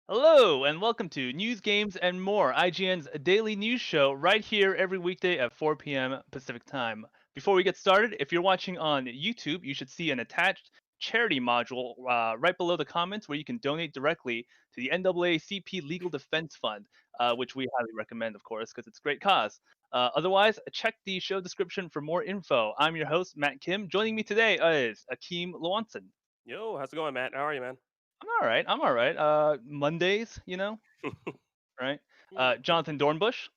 Hello, and welcome to News, Games, and More, IGN's daily news show, right here every weekday at 4 p.m. Pacific Time. Before we get started, if you're watching on YouTube, you should see an attached charity module right below the comments where you can donate directly to the NAACP Legal Defense Fund, which we highly recommend, of course, because it's a great cause. Otherwise, check the show description for more info. I'm your host, Matt Kim. Joining me today is Akeem Lawanson. Yo, how's it going, Matt? How are you, man? I'm all right. I'm all right. Mondays, right? Jonathan Dornbush.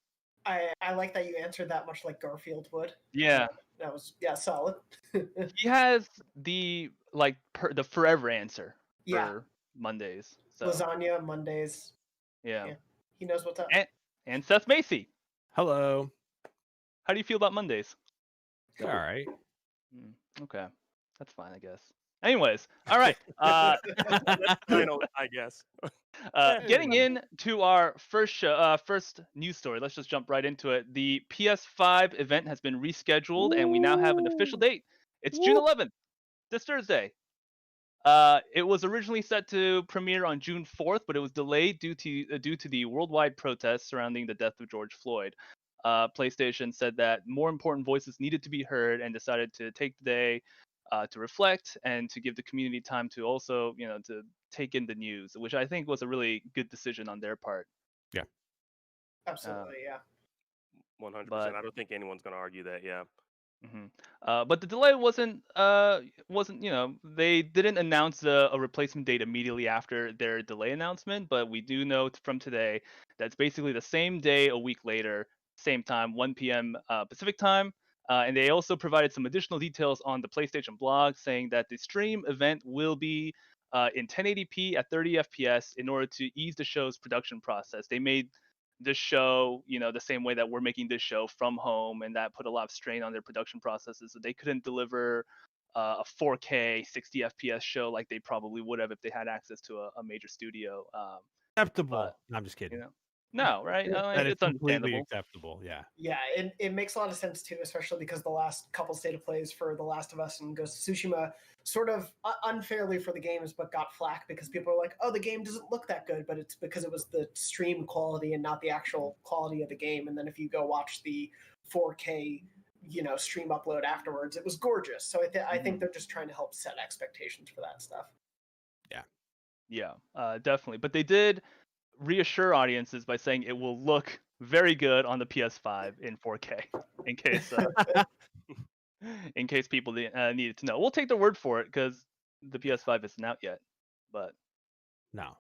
I like that you answered that much like Garfield would. Yeah, That was solid. he has the forever answer Yeah. for Mondays. So Lasagna Mondays. yeah, Yeah. He knows what's up. and Seth Macy. Hello. How do you feel about Mondays? All right. Okay, that's fine, I guess. Anyways, all right. Final, I guess. Getting into our first news story. Let's just jump right into it. The PS5 event has been rescheduled, and we now have an official date. It's June 11th, this Thursday. It was originally set to premiere on June 4th, but it was delayed due to the worldwide protests surrounding the death of George Floyd. PlayStation said that more important voices needed to be heard and decided to take the day to reflect and to give the community time to also, to take in the news, which I think was a really good decision on their part. Yeah. Absolutely, yeah. 100%. But- I don't think anyone's going to argue that, yeah. But the delay wasn't they didn't announce a replacement date immediately after their delay announcement, but we do know from today that it's basically the same day a week later, same time, 1 p.m. Pacific time. And they also provided some additional details on the PlayStation blog saying that the stream event will be in 1080p at 30 FPS in order to ease the show's production process. They made this show, the same way that we're making this show from home, and that put a lot of strain on their production processes. So they couldn't deliver a 4K 60 FPS show like they probably would have if they had access to a major studio. Acceptable. No, I'm just kidding. No, right? That is It's completely understandable. acceptable. Yeah. Yeah, it makes a lot of sense too, especially because the last couple state of plays for The Last of Us and Ghost of Tsushima sort of unfairly for the games, but got flack because people are like, oh, the game doesn't look that good, but it's because it was the stream quality and not the actual quality of the game. And then if you go watch the 4K, stream upload afterwards, it was gorgeous. So I think they're just trying to help set expectations for that stuff. Yeah, definitely. But they did reassure audiences by saying it will look very good on the PS5 in 4K, in case people needed to know. We'll take their word for it because the PS5 isn't out yet. But No.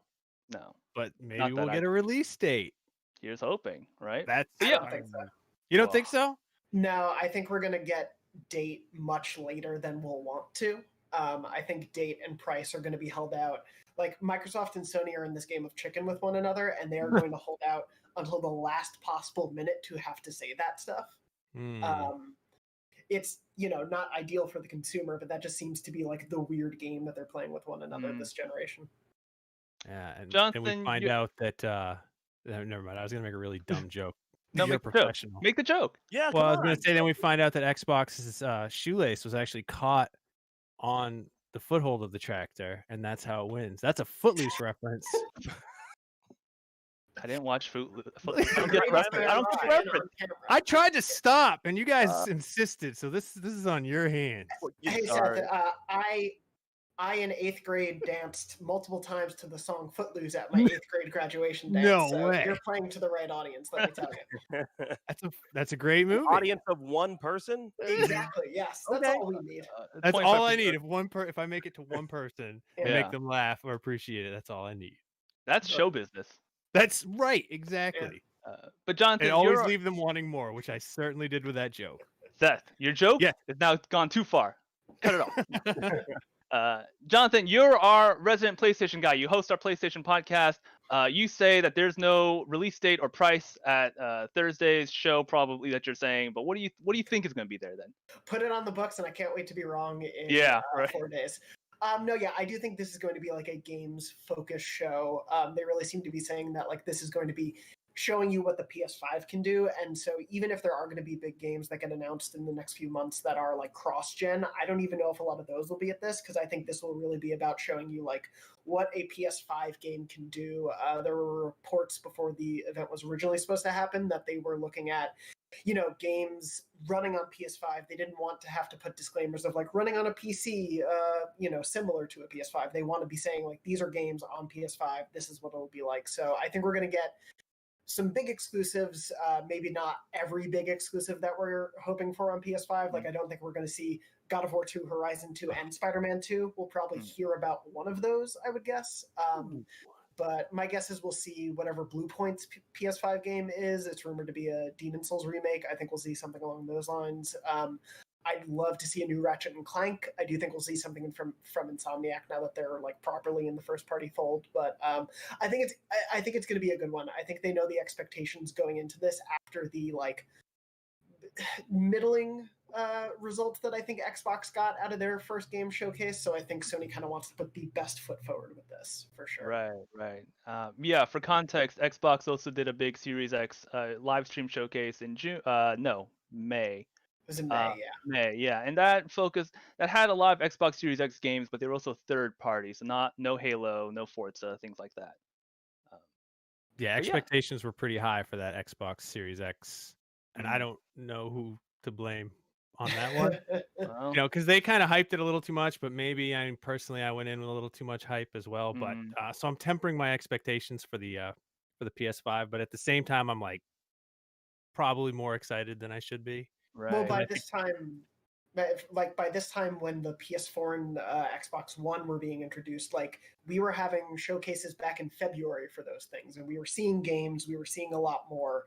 Not But maybe that we'll I- get a release date. here's hoping, right? That's I Yeah. don't think so. You don't think so? No, I think we're going to get date much later than we'll want to. I think date and price are going to be held out. Like Microsoft and Sony are in this game of chicken with one another, and they are going to hold out until the last possible minute to have to say that stuff. It's not ideal for the consumer, but that just seems to be like the weird game that they're playing with one another this generation. Yeah, and Jonathan, we find out that never mind. I was gonna make a really dumb joke. No, You're make the joke. professional. Make the joke. Yeah, Well, I was come gonna on. say then we find out that Xbox's shoelace was actually caught on the foothold of the tractor, and that's how it wins. That's a Footloose reference. I didn't watch Footloose. I don't get the reference. I don't get the reference. I tried to stop, and you guys insisted. So this is on your hands. Hey, Sorry. Seth, I in 8th grade danced multiple times to the song Footloose at my 8th grade graduation dance. No so way. You're playing to the right audience, let me tell you. That's a great movie. Audience of one person? Exactly, yes. That's Okay. all we need. That's all I 25%. need. If I make it to one person and Yeah. make them laugh or appreciate it, that's all I need. That's show business. That's right, exactly. But Jonathan, And always you're- leave them wanting more, which I certainly did with that joke. Seth, your joke Yeah. is now gone too far. Cut it off. Jonathan, you're our resident PlayStation guy. You host our PlayStation podcast. You say that there's no release date or price at Thursday's show, probably that you're saying. But what do you think is going to be there then? Put it on the books, and I can't wait to be wrong in Right. 4 days. No, yeah, I do think this is going to be like a games-focused show. They really seem to be saying that like this is going to be showing you what the PS5 can do. And so even if there are going to be big games that get announced in the next few months that are like cross-gen, I don't even know if a lot of those will be at this, because I think this will really be about showing you like what a PS5 game can do. There were reports before the event was originally supposed to happen that they were looking at, you know, games running on PS5. They didn't want to have to put disclaimers of like running on a PC, you know, similar to a PS5. They want to be saying like, these are games on PS5. This is what it'll be like. So I think we're going to get some big exclusives, maybe not every big exclusive that we're hoping for on PS5. Like, I don't think we're going to see God of War 2, Horizon 2, and Spider-Man 2. We'll probably hear about one of those, I would guess. But my guess is we'll see whatever Blue Point's PS5 game is. It's rumored to be a Demon Souls remake. I think we'll see something along those lines. I'd love to see a new Ratchet and Clank. I do think we'll see something from Insomniac now that they're like properly in the first party fold. But I think it's going to be a good one. I think they know the expectations going into this after the like middling result that I think Xbox got out of their first game showcase. So I think Sony kind of wants to put the best foot forward with this for sure. Right. Yeah, for context, Xbox also did a big Series X live stream showcase in May. It was in May, May, yeah, and that had a lot of Xbox Series X games, but they were also third party, so no Halo, no Forza, things like that. Yeah, expectations were pretty high for that Xbox Series X, and I don't know who to blame on that one. Well, You know, because they kind of hyped it a little too much, but maybe I went in with a little too much hype as well. But so I'm tempering my expectations for the PS5, but at the same time, I'm like probably more excited than I should be. right. Well, by this time when the PS4 and Xbox One were being introduced, like we were having showcases back in February for those things, and we were seeing games, we were seeing a lot more.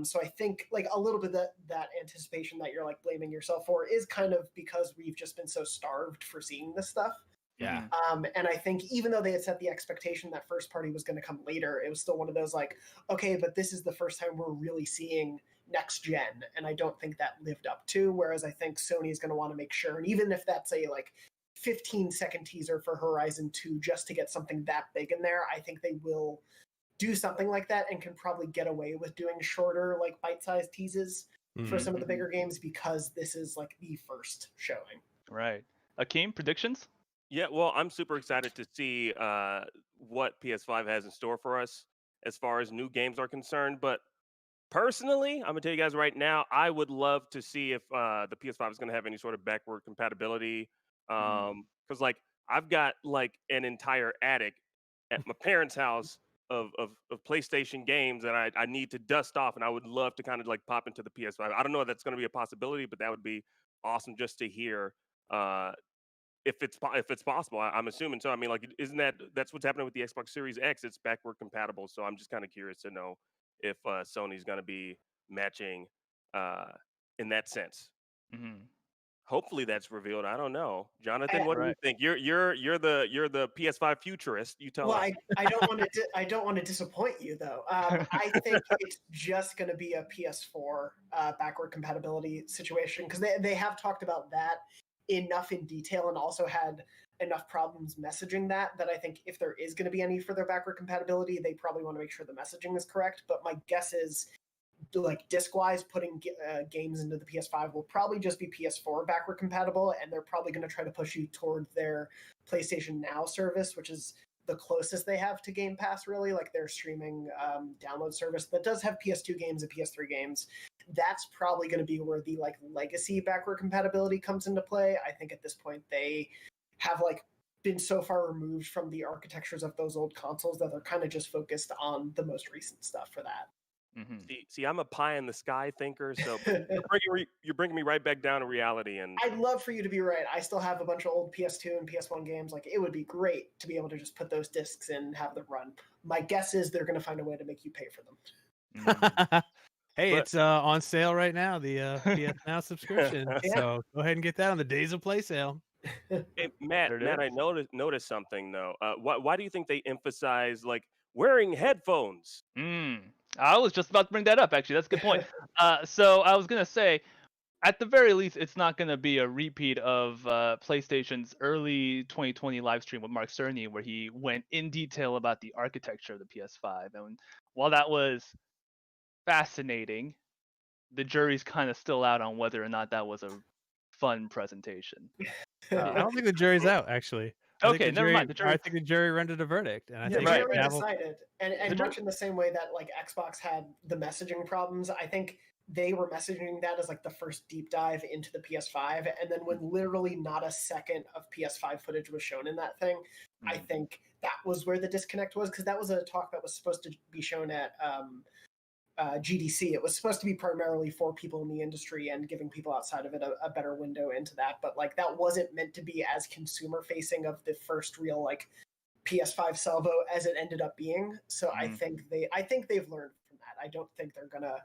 So I think like a little bit that anticipation that you're like blaming yourself for is kind of because we've just been so starved for seeing this stuff. Yeah. And I think even though they had set the expectation that first party was going to come later, it was still one of those like, okay, but this is the first time we're really seeing next gen, and I don't think that lived up to. Whereas I think Sony is going to want to make sure, and even if that's a like 15-second teaser for Horizon 2 just to get something that big in there, I think they will do something like that and can probably get away with doing shorter, like bite-sized teases for some of the bigger games because this is like the first showing. Right. Akeem, predictions? Yeah, well, I'm super excited to see what PS5 has in store for us as far as new games are concerned. But personally, I'm gonna tell you guys right now, I would love to see if the PS5 is gonna have any sort of backward compatibility. Because like I've got like an entire attic at my parents' house of PlayStation games that I need to dust off, and I would love to kind of like pop into the PS5. I don't know if that's gonna be a possibility, but that would be awesome just to hear. If it's possible, I'm assuming so. I mean, like, isn't that's what's happening with the Xbox Series X? It's backward compatible, so I'm just kind of curious to know if Sony's going to be matching in that sense. Hopefully, that's revealed. I don't know, Jonathan. What do you think? You're the PS5 futurist. You tell us. I don't want to disappoint you though. I think it's just going to be a PS4 backward compatibility situation because they have talked about that enough in detail and also had enough problems messaging that I think if there is going to be any further backward compatibility, they probably want to make sure the messaging is correct. But my guess is like disc-wise, putting games into the PS5 will probably just be PS4 backward compatible, and they're probably going to try to push you toward their PlayStation Now service, which is the closest they have to Game Pass, really, like their streaming download service that does have PS2 games and PS3 games. That's probably going to be where the like legacy backward compatibility comes into play. I think at this point they have like been so far removed from the architectures of those old consoles that they're kind of just focused on the most recent stuff for that. See, I'm a pie in the sky thinker, so you're bringing me right back down to reality. And I'd love for you to be right. I still have a bunch of old PS2 and PS1 games. Like, it would be great to be able to just put those discs in and have them run. My guess is they're going to find a way to make you pay for them. Hey, it's on sale right now, the PS Now subscription. So go ahead and get that on the Days of Play sale. Hey, Matt, I noticed something though. Why do you think they emphasize like wearing headphones? I was just about to bring that up. Actually, that's a good point. So I was gonna say, at the very least, it's not gonna be a repeat of PlayStation's early 2020 live stream with Mark Cerny, where he went in detail about the architecture of the PS5. And while that was fascinating. The jury's kind of still out on whether or not that was a fun presentation. I don't think the jury's out, actually. Okay, never mind. I think the jury rendered a verdict, and I The think right. jury that decided, and much in the same way that like Xbox had the messaging problems, I think they were messaging that as like the first deep dive into the PS5, and then when literally not a second of PS5 footage was shown in that thing, I think that was where the disconnect was, because that was a talk that was supposed to be shown at GDC. It was supposed to be primarily for people in the industry and giving people outside of it a better window into that, but like that wasn't meant to be as consumer facing of the first real like PS5 salvo as it ended up being. So I think they've learned from that. I don't think they're gonna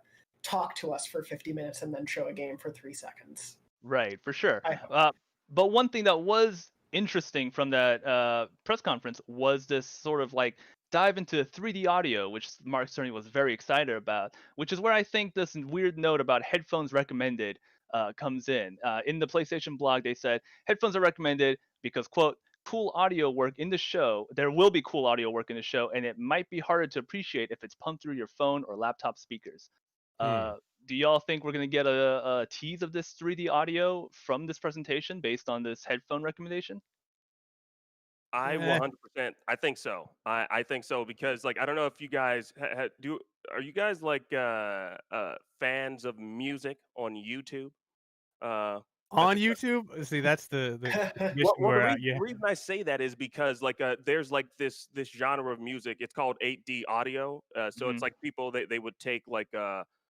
talk to us for 50 minutes and then show a game for 3 seconds. Right, for sure. I hope. But one thing that was interesting from that press conference was this sort of like dive into 3D audio, which Mark Cerny was very excited about, which is where I think this weird note about headphones recommended comes in. In the PlayStation blog, they said headphones are recommended because, quote, cool audio work in the show. There will be cool audio work in the show, and it might be harder to appreciate if it's pumped through your phone or laptop speakers. Do y'all think we're going to get a tease of this 3D audio from this presentation based on this headphone recommendation? I 100%. I think so. I think so because like I don't know if you guys do. Are you guys like fans of music on YouTube? on YouTube. See, that's the Well, position well the, where reason, the reason I say that is because like there's like this genre of music. It's called 8D audio. So it's like people they would take like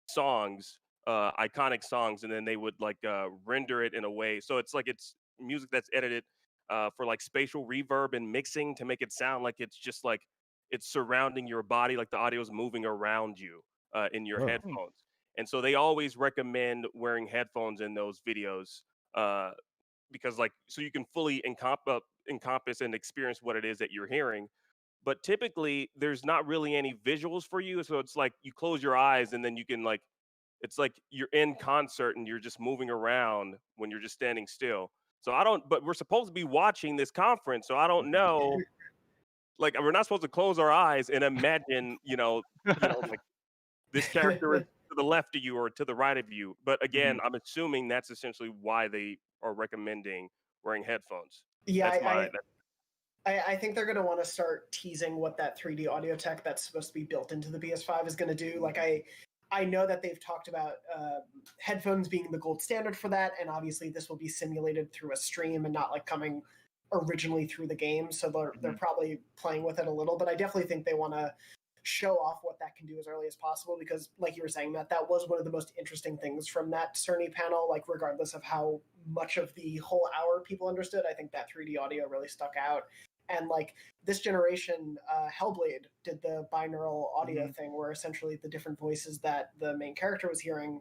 songs, iconic songs, and then they would like render it in a way. So it's like it's music that's edited for like spatial reverb and mixing to make it sound like it's just like it's surrounding your body, like the audio is moving around you in your Oh. headphones. And so they always recommend wearing headphones in those videos uh, because like so you can fully encompass and experience what it is that you're hearing. But typically there's not really any visuals for you, so it's like you close your eyes and then you can like it's like you're in concert and you're just moving around when you're just standing still. So I don't, but we're supposed to be watching this conference, so I don't know. Like we're not supposed to close our eyes and imagine, like this character is to the left of you or to the right of you. But again, I'm assuming that's essentially why they are recommending wearing headphones. Yeah, That's my. I think they're going to want to start teasing what that 3D audio tech that's supposed to be built into the PS5 is going to do. Like I know that they've talked about headphones being the gold standard for that, and obviously this will be simulated through a stream and not like coming originally through the game. So they're probably playing with it a little, but I definitely think they want to show off what that can do as early as possible because, like you were saying, Matt, that was one of the most interesting things from that Cerny panel. Like, regardless of how much of the whole hour people understood, I think that 3D audio really stuck out. And like this generation, Hellblade did the binaural audio thing where essentially the different voices that the main character was hearing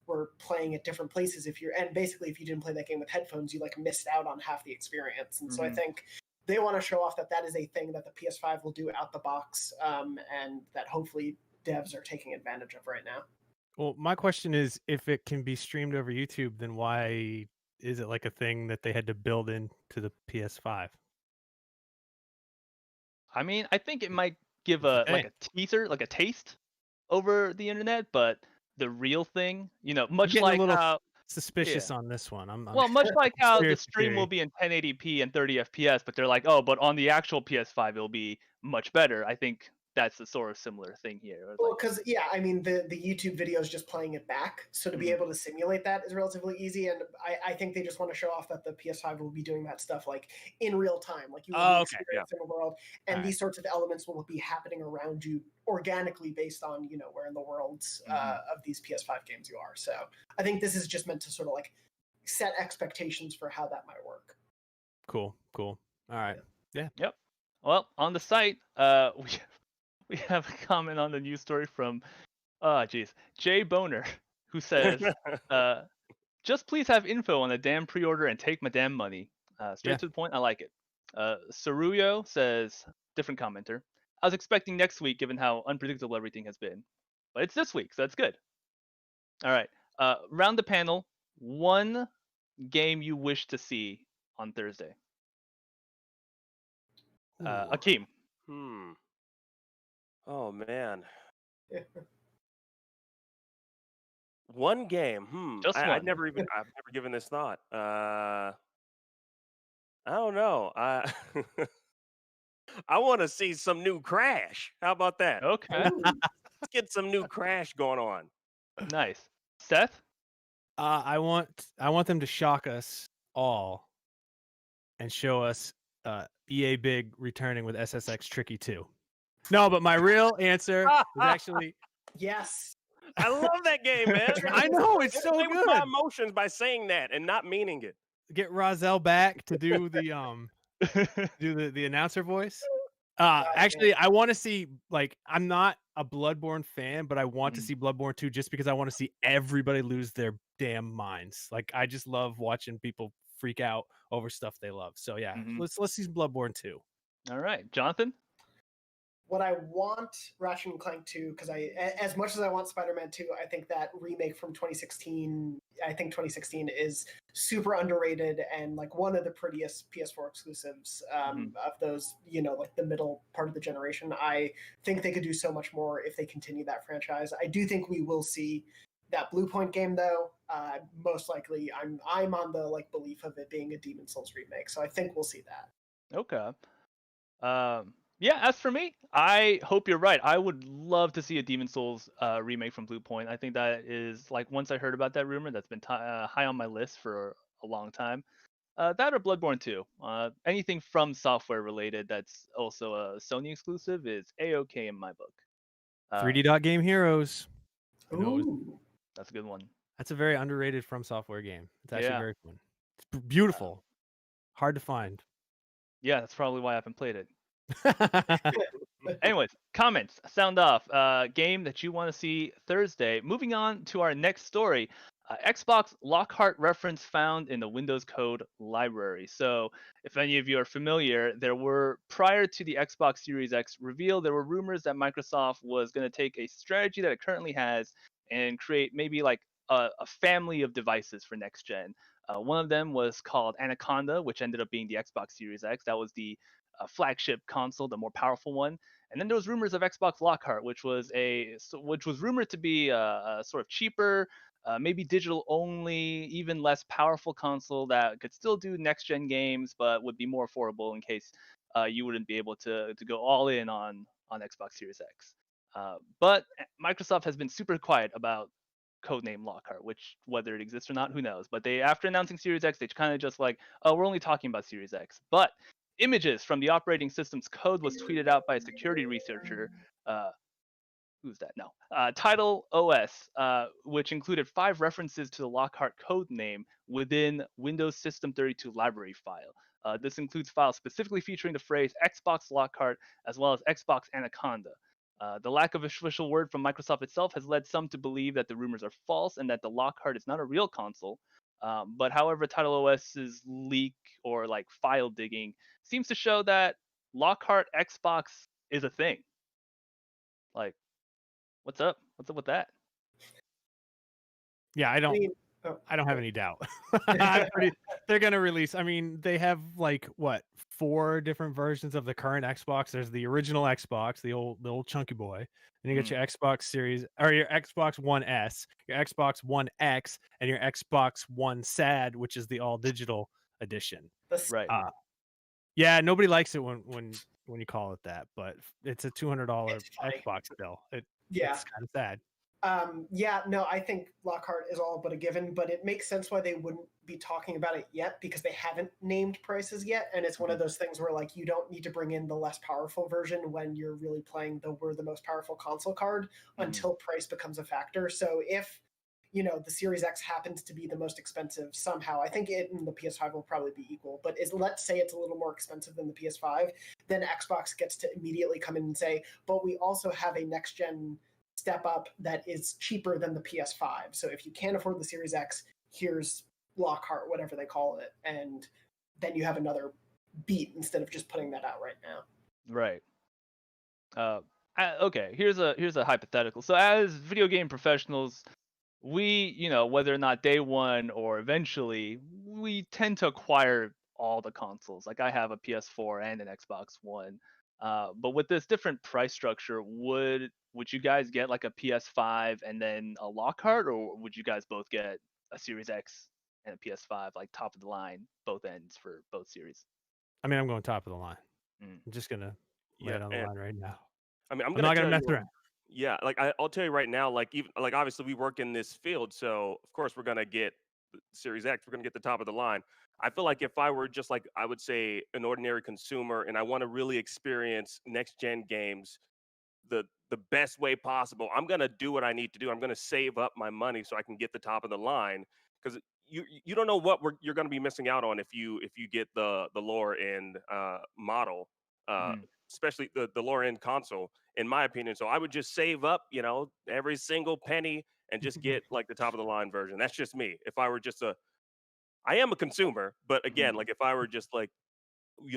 were playing at different places. If you didn't play that game with headphones, you like missed out on half the experience. And so I think they want to show off that is a thing that the PS5 will do out the box, and that hopefully devs are taking advantage of right now. Well, my question is, if it can be streamed over YouTube, then why is it like a thing that they had to build into the PS5? I mean, I think it might give a teaser, like a taste over the internet, but the real thing, much I'm like a little how suspicious on this one. well, much like how the Conspiracy stream will theory. be in 1080p and 30 FPS, but they're like, oh, but on the actual PS5 it'll be much better. I think that's the sort of similar thing here. Well, because I mean the YouTube video is just playing it back, so to be able to simulate that is relatively easy, and I think they just want to show off that the PS5 will be doing that stuff like in real time, like you will be experiencing the world, and these sorts of elements will be happening around you organically based on where in the worlds of these PS5 games you are. So I think this is just meant to sort of like set expectations for how that might work. Cool. All right. Yeah. Yep. Well, on the site, we have a comment on the news story from Jay Boner, who says, just please have info on the damn pre-order and take my damn money. Straight to the point, I like it. Saruyo says, different commenter, I was expecting next week given how unpredictable everything has been. But it's this week, so that's good. All right. Round the panel, one game you wish to see on Thursday. Akeem. Oh man. One game. Just I've one. never given this thought. I don't know. I want to see some new Crash. How about that? Okay, Ooh. Let's get some new Crash going on. nice. Seth? I want them to shock us all and show us EA Big returning with SSX Tricky 2. No, but my real answer is actually Yes. I love that game, man. I know it's so Play with my good. emotions by saying that and not meaning it. Get Rozelle back to do the announcer voice. Actually, I want to see, like, I'm not a Bloodborne fan, but I want to see Bloodborne 2 just because I want to see everybody lose their damn minds. Like, I just love watching people freak out over stuff they love. So yeah, let's see Bloodborne 2. All right, Jonathan? What I want Ratchet and Clank 2, because as much as I want Spider-Man 2, I think that remake from 2016, I think 2016 is super underrated and like one of the prettiest PS4 exclusives of those, like the middle part of the generation. I think they could do so much more if they continue that franchise. I do think we will see that Blue Point game though. Most likely, I'm on the like belief of it being a Demon Souls remake, so I think we'll see that. Okay. Yeah, as for me, I hope you're right. I would love to see a Demon Souls remake from Blue Point. I think that is, like, once I heard about that rumor, that's been high on my list for a long time. That or Bloodborne 2. Anything from software related that's also a Sony exclusive is A-okay in my book. 3D Dot Game Heroes. Ooh. That's a good one. That's a very underrated From Software game. It's actually Yeah. very fun. It's beautiful. Hard to find. Yeah, that's probably why I haven't played it. Anyways, comments, sound off. Game that you want to see Thursday. Moving on to our next story. Xbox Lockhart reference found in the Windows Code library. So, if any of you are familiar, prior to the Xbox Series X reveal, there were rumors that Microsoft was going to take a strategy that it currently has and create maybe like a family of devices for next gen. One of them was called Anaconda, which ended up being the Xbox Series X. That was the flagship console, the more powerful one. And then there was rumors of Xbox Lockhart, which was rumored to be a sort of cheaper, maybe digital only, even less powerful console that could still do next gen games, but would be more affordable in case you wouldn't be able to go all in on Xbox Series X. But Microsoft has been super quiet about codename Lockhart, which whether it exists or not, who knows. But they, after announcing Series X, they kind of just like, oh, we're only talking about Series X. But images from the operating system's code was tweeted out by a security researcher. Who's that? No. Title OS, which included 5 references to the Lockhart code name within Windows System 32 library file. This includes files specifically featuring the phrase Xbox Lockhart as well as Xbox Anaconda. The lack of official word from Microsoft itself has led some to believe that the rumors are false and that the Lockhart is not a real console. But however, Title OS's leak or like file digging seems to show that Lockhart Xbox is a thing. Like, what's up? What's up with that? Yeah, I don't have any doubt. They're gonna release. I mean, they have like what 4 different versions of the current Xbox. There's the original Xbox, the old chunky boy, and you get your Xbox Series or your Xbox One S, your Xbox One X, and your Xbox One SAD, which is the all digital edition. Right. Yeah, nobody likes it when you call it that, but it's a $200 Xbox bill. It's kind of sad. No, I think Lockhart is all but a given, but it makes sense why they wouldn't be talking about it yet because they haven't named prices yet. And it's one of those things where like you don't need to bring in the less powerful version when you're really playing we're the most powerful console card until price becomes a factor. So if the Series X happens to be the most expensive somehow, I think it and the PS5 will probably be equal, but let's say it's a little more expensive than the PS5, then Xbox gets to immediately come in and say, but we also have a next gen step up that is cheaper than the PS5. So if you can't afford the Series X, here's Lockhart, whatever they call it, and then you have another beat instead of just putting that out right now. Right. Okay. Here's a hypothetical. So as video game professionals, we, whether or not day one or eventually, we tend to acquire all the consoles. Like I have a PS4 and an Xbox One. But with this different price structure, would you guys get like a PS5 and then a Lockhart, or would you guys both get a Series X and a PS5, like top of the line, both ends for both series? I mean, I'm going top of the line. Mm. I'm just gonna Yeah, lay it on the and line right now. I mean, I'm I'm gonna not gonna tell mess you. around. Yeah, like I'll tell you right now, like even like obviously we work in this field, so of course we're gonna get the Series X. We're gonna get the top of the line. I feel like if I were just like I would say an ordinary consumer, and I want to really experience next gen games the best way possible, I'm gonna do what I need to do. I'm gonna save up my money so I can get the top of the line because you don't know what you're gonna be missing out on if you get the lower end model, uh, Mhm. especially the lower end console, in my opinion. So I would just save up, every single penny and just get like the top of the line version. That's just me. If I were just I am a consumer, but again, Mhm. like if I were just like,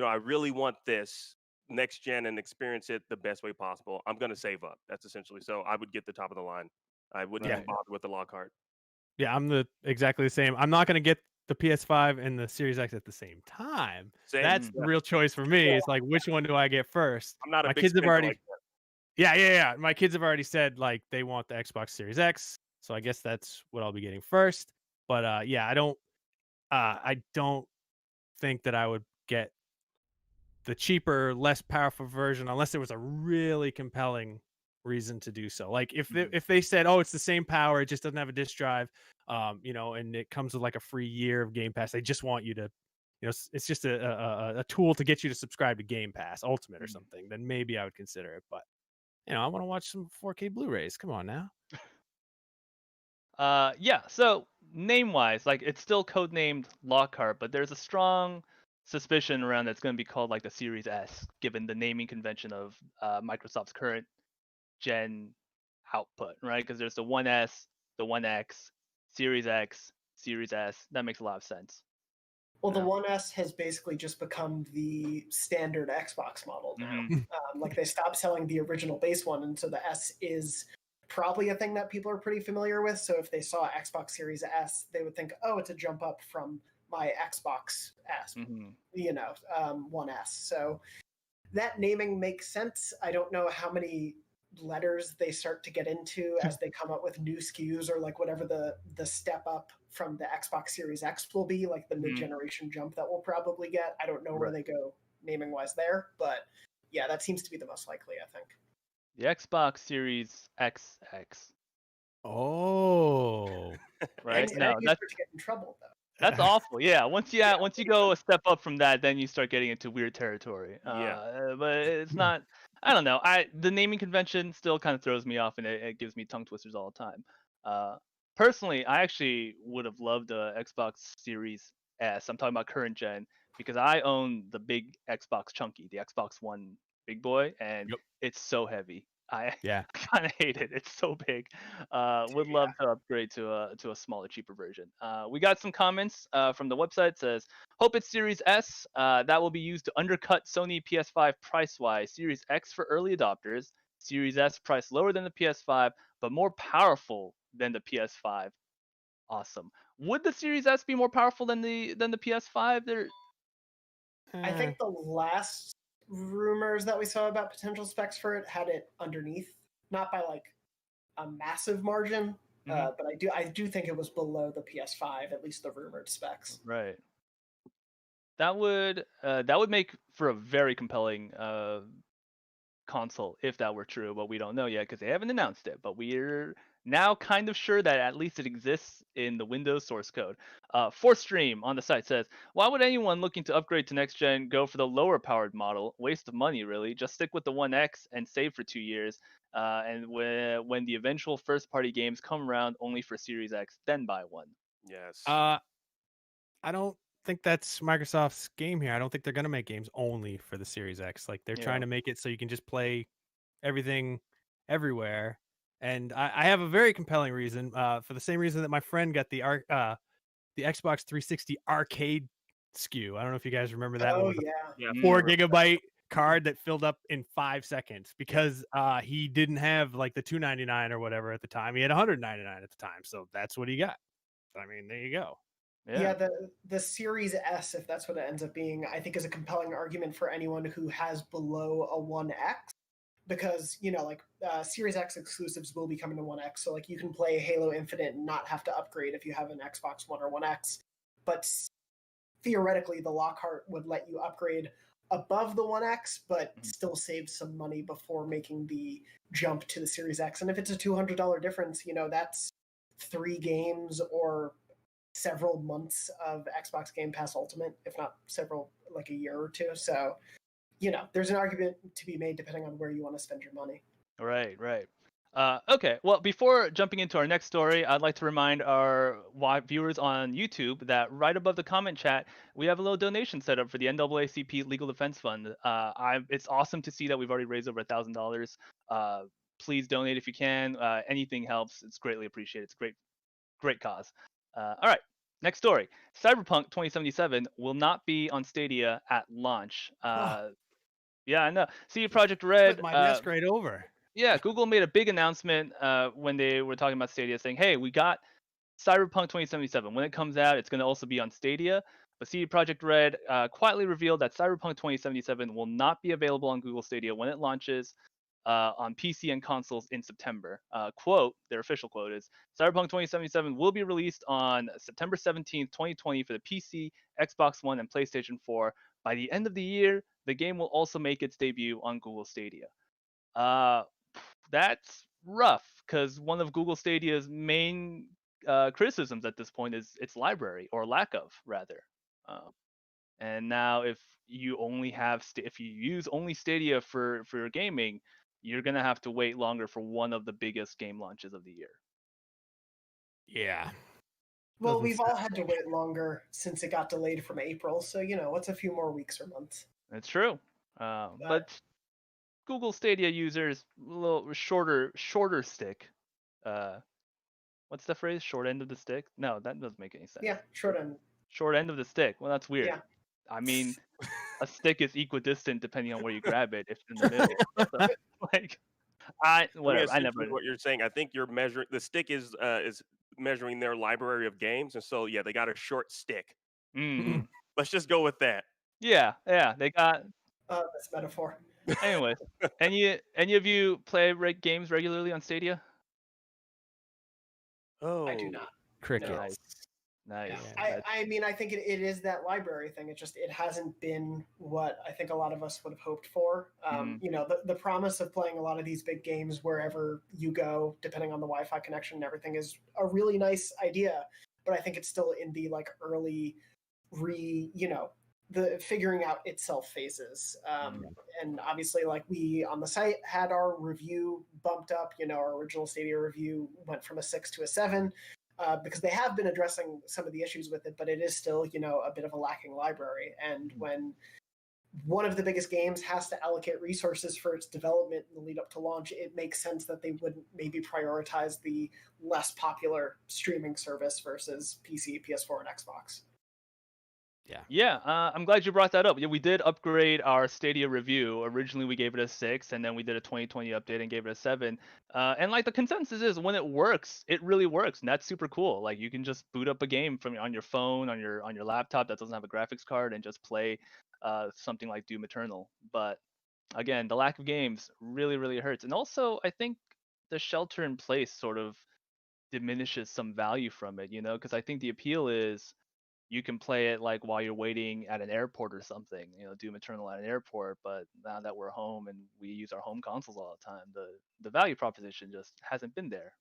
I really want this next gen and experience it the best way possible, I'm going to save up. That's essentially, so I would get the top of the line. I wouldn't even Right. bother with the Lockhart. Yeah, I'm exactly the same. I'm not gonna get the PS5 and the Series X at the same time. Same. That's Mhm. the real choice for me. It's like, which one do I get first? I'm not a My big kids have spender already, like that. yeah. My kids have already said like they want the Xbox Series X, so I guess that's what I'll be getting first. But yeah, I don't think that I would get the cheaper, less powerful version unless there was a really compelling reason to do so. Like Mhm. if they said, "Oh, it's the same power, it just doesn't have a disk drive," and it comes with like a free year of Game Pass. They just want you to, it's just a tool to get you to subscribe to Game Pass Ultimate or Mhm. something. Then maybe I would consider it. But I want to watch some 4K Blu-rays. Come on now. Yeah. So name wise, like it's still codenamed Lockhart, but there's a strong suspicion around that's going to be called like the Series S, given the naming convention of Microsoft's current gen output, right? Because there's the 1S, the 1X, Series X, Series S. That makes a lot of sense. Well, You the know? One S has basically just become the standard Xbox model now. Mhm. Like they stopped selling the original base one, and so the S is probably a thing that people are pretty familiar with. So if they saw Xbox Series S, they would think, "Oh, it's a jump up from my Xbox S, Mhm. One S." So that naming makes sense. I don't know how many letters they start to get into as they come up with new SKUs or like whatever the step up from the Xbox Series X will be, like the Mhm. mid-generation jump that we'll probably get. I don't know where Right. they go naming wise there, but yeah, that seems to be the most likely, I think. The Xbox Series XX, Oh. right? And then No, you that's start to get in trouble though. That's awful. Yeah, Yeah, once you go a step up from that, then you start getting into weird territory. Yeah. But it's not. I don't know. The naming convention still kind of throws me off, and it gives me tongue twisters all the time. Uh, Personally, I actually would have loved the Xbox Series S. I'm talking about current gen because I own the big Xbox Chunky, the Xbox One big boy, and Yep. it's so heavy. I Yeah. kind of hate it. It's so big. Would yeah. love to upgrade to a smaller, cheaper version. We got some comments from the website. Says, hope it's Series S. That will be used to undercut Sony PS5 price wise. Series X for early adopters. Series S price lower than the PS5, but more powerful than the PS5. Awesome. Would the Series S be more powerful than the PS5? There. I think the last rumors that we saw about potential specs for it had it underneath, not by like a massive margin, Mhm. but I do think it was below the PS5, at least the rumored specs. Right. That would make for a very compelling console if that were true, but we don't know yet because they haven't announced it. But we're now kind of sure that at least it exists in the Windows source code. Fourth Stream on the site says, why would anyone looking to upgrade to next gen go for the lower powered model? Waste of money, really. Just stick with the One X and save for 2 years. And when the eventual first party games come around, only for Series X, then buy one. Yes. I don't think that's Microsoft's game here. I don't think they're going to make games only for the Series X. Like they're trying Yeah. to make it so you can just play everything everywhere. And I have a very compelling reason. For the same reason that my friend got the Xbox 360 arcade SKU. I don't know if you guys remember that one Oh with a yeah, Yeah. Mm. 4 GB card that filled up in 5 seconds because he didn't have like the $299 or whatever at the time. He had $199 at the time, so that's what he got. I mean, there you go. Yeah, the Series S, if that's what it ends up being, I think is a compelling argument for anyone who has below a 1X, because like Series X exclusives will be coming to 1X, so like you can play Halo Infinite and not have to upgrade if you have an Xbox One or 1X, but theoretically the Lockhart would let you upgrade above the 1X, but still save some money before making the jump to the Series X. And if it's a $200 difference, that's 3 games or several months of Xbox Game Pass Ultimate, if not several, like a year or two. So, there's an argument to be made depending on where you want to spend your money. Right, right. Okay, well, before jumping into our next story, I'd like to remind our viewers on YouTube that right above the comment chat, we have a little donation set up for the NAACP Legal Defense Fund. It's awesome to see that we've already raised over $1,000. Please donate if you can. Anything helps. It's greatly appreciated. It's a great cause. All right, next story. Cyberpunk 2077 will not be on Stadia at launch. Yeah, I know. CD Projekt Flip Red. my desk right over. Yeah, Google made a big announcement when they were talking about Stadia, saying, "Hey, we got Cyberpunk 2077. When it comes out, it's going to also be on Stadia." But CD Projekt Red quietly revealed that Cyberpunk 2077 will not be available on Google Stadia when it launches on PC and consoles in September. Quote, their official quote is, "Cyberpunk 2077 will be released on September 17th, 2020 for the PC, Xbox One, and PlayStation 4. By the end of the year, the game will also make its debut on Google Stadia." Uh, that's rough because one of Google Stadia's main criticisms at this point is its library, or lack of, rather. Um, and now, if you only have if you use only Stadia for your gaming, you're gonna have to wait longer for one of the biggest game launches of the year. Yeah. Well, Doesn't we've all sound had to wait longer since it got delayed from April, so what's a few more weeks or months? It's true, but Google Stadia users a little shorter stick. What's the phrase? Short end of the stick? No, that doesn't make any sense. Yeah, short end. Short end of the stick. Well, that's weird. Yeah. I mean, a stick is equidistant depending on where you grab it. If it's in the middle, so, like, whatever. I never. What you're saying, I think you're measuring the stick is measuring their library of games, and so yeah, they got a short stick. Mm, Let's just go with that. yeah, they got. That's metaphor. Anyways, any of you play games regularly on Stadia? Oh, I do not. crickets. Nice. Yeah. I mean, I think it is that library thing. It hasn't been what I think a lot of us would have hoped for. The promise of playing a lot of these big games wherever you go, depending on the Wi-Fi connection and everything, is a really nice idea. But I think it's still in the early the figuring out itself phases. And obviously, we on the site had our review bumped up. Our original Stadia review went from a 6 to a 7. Because they have been addressing some of the issues with it, but it is still, a bit of a lacking library. And when one of the biggest games has to allocate resources for its development in the lead up to launch, it makes sense that they would maybe prioritize the less popular streaming service versus PC, PS4, and Xbox. Yeah, I'm glad you brought that up. Yeah, we did upgrade our Stadia review. Originally, we gave it a 6, and then we did a 2020 update and gave it a 7. And the consensus is when it works, it really works, and that's super cool. Like, you can just boot up a game from on your phone, on your laptop that doesn't have a graphics card, and just play something like Doom Eternal. But again, the lack of games really hurts. And also, I think the shelter in place sort of diminishes some value from it, because I think the appeal is you can play it while you're waiting at an airport or something, Doom Eternal at an airport. But now that we're home and we use our home consoles all the time, the value proposition just hasn't been there.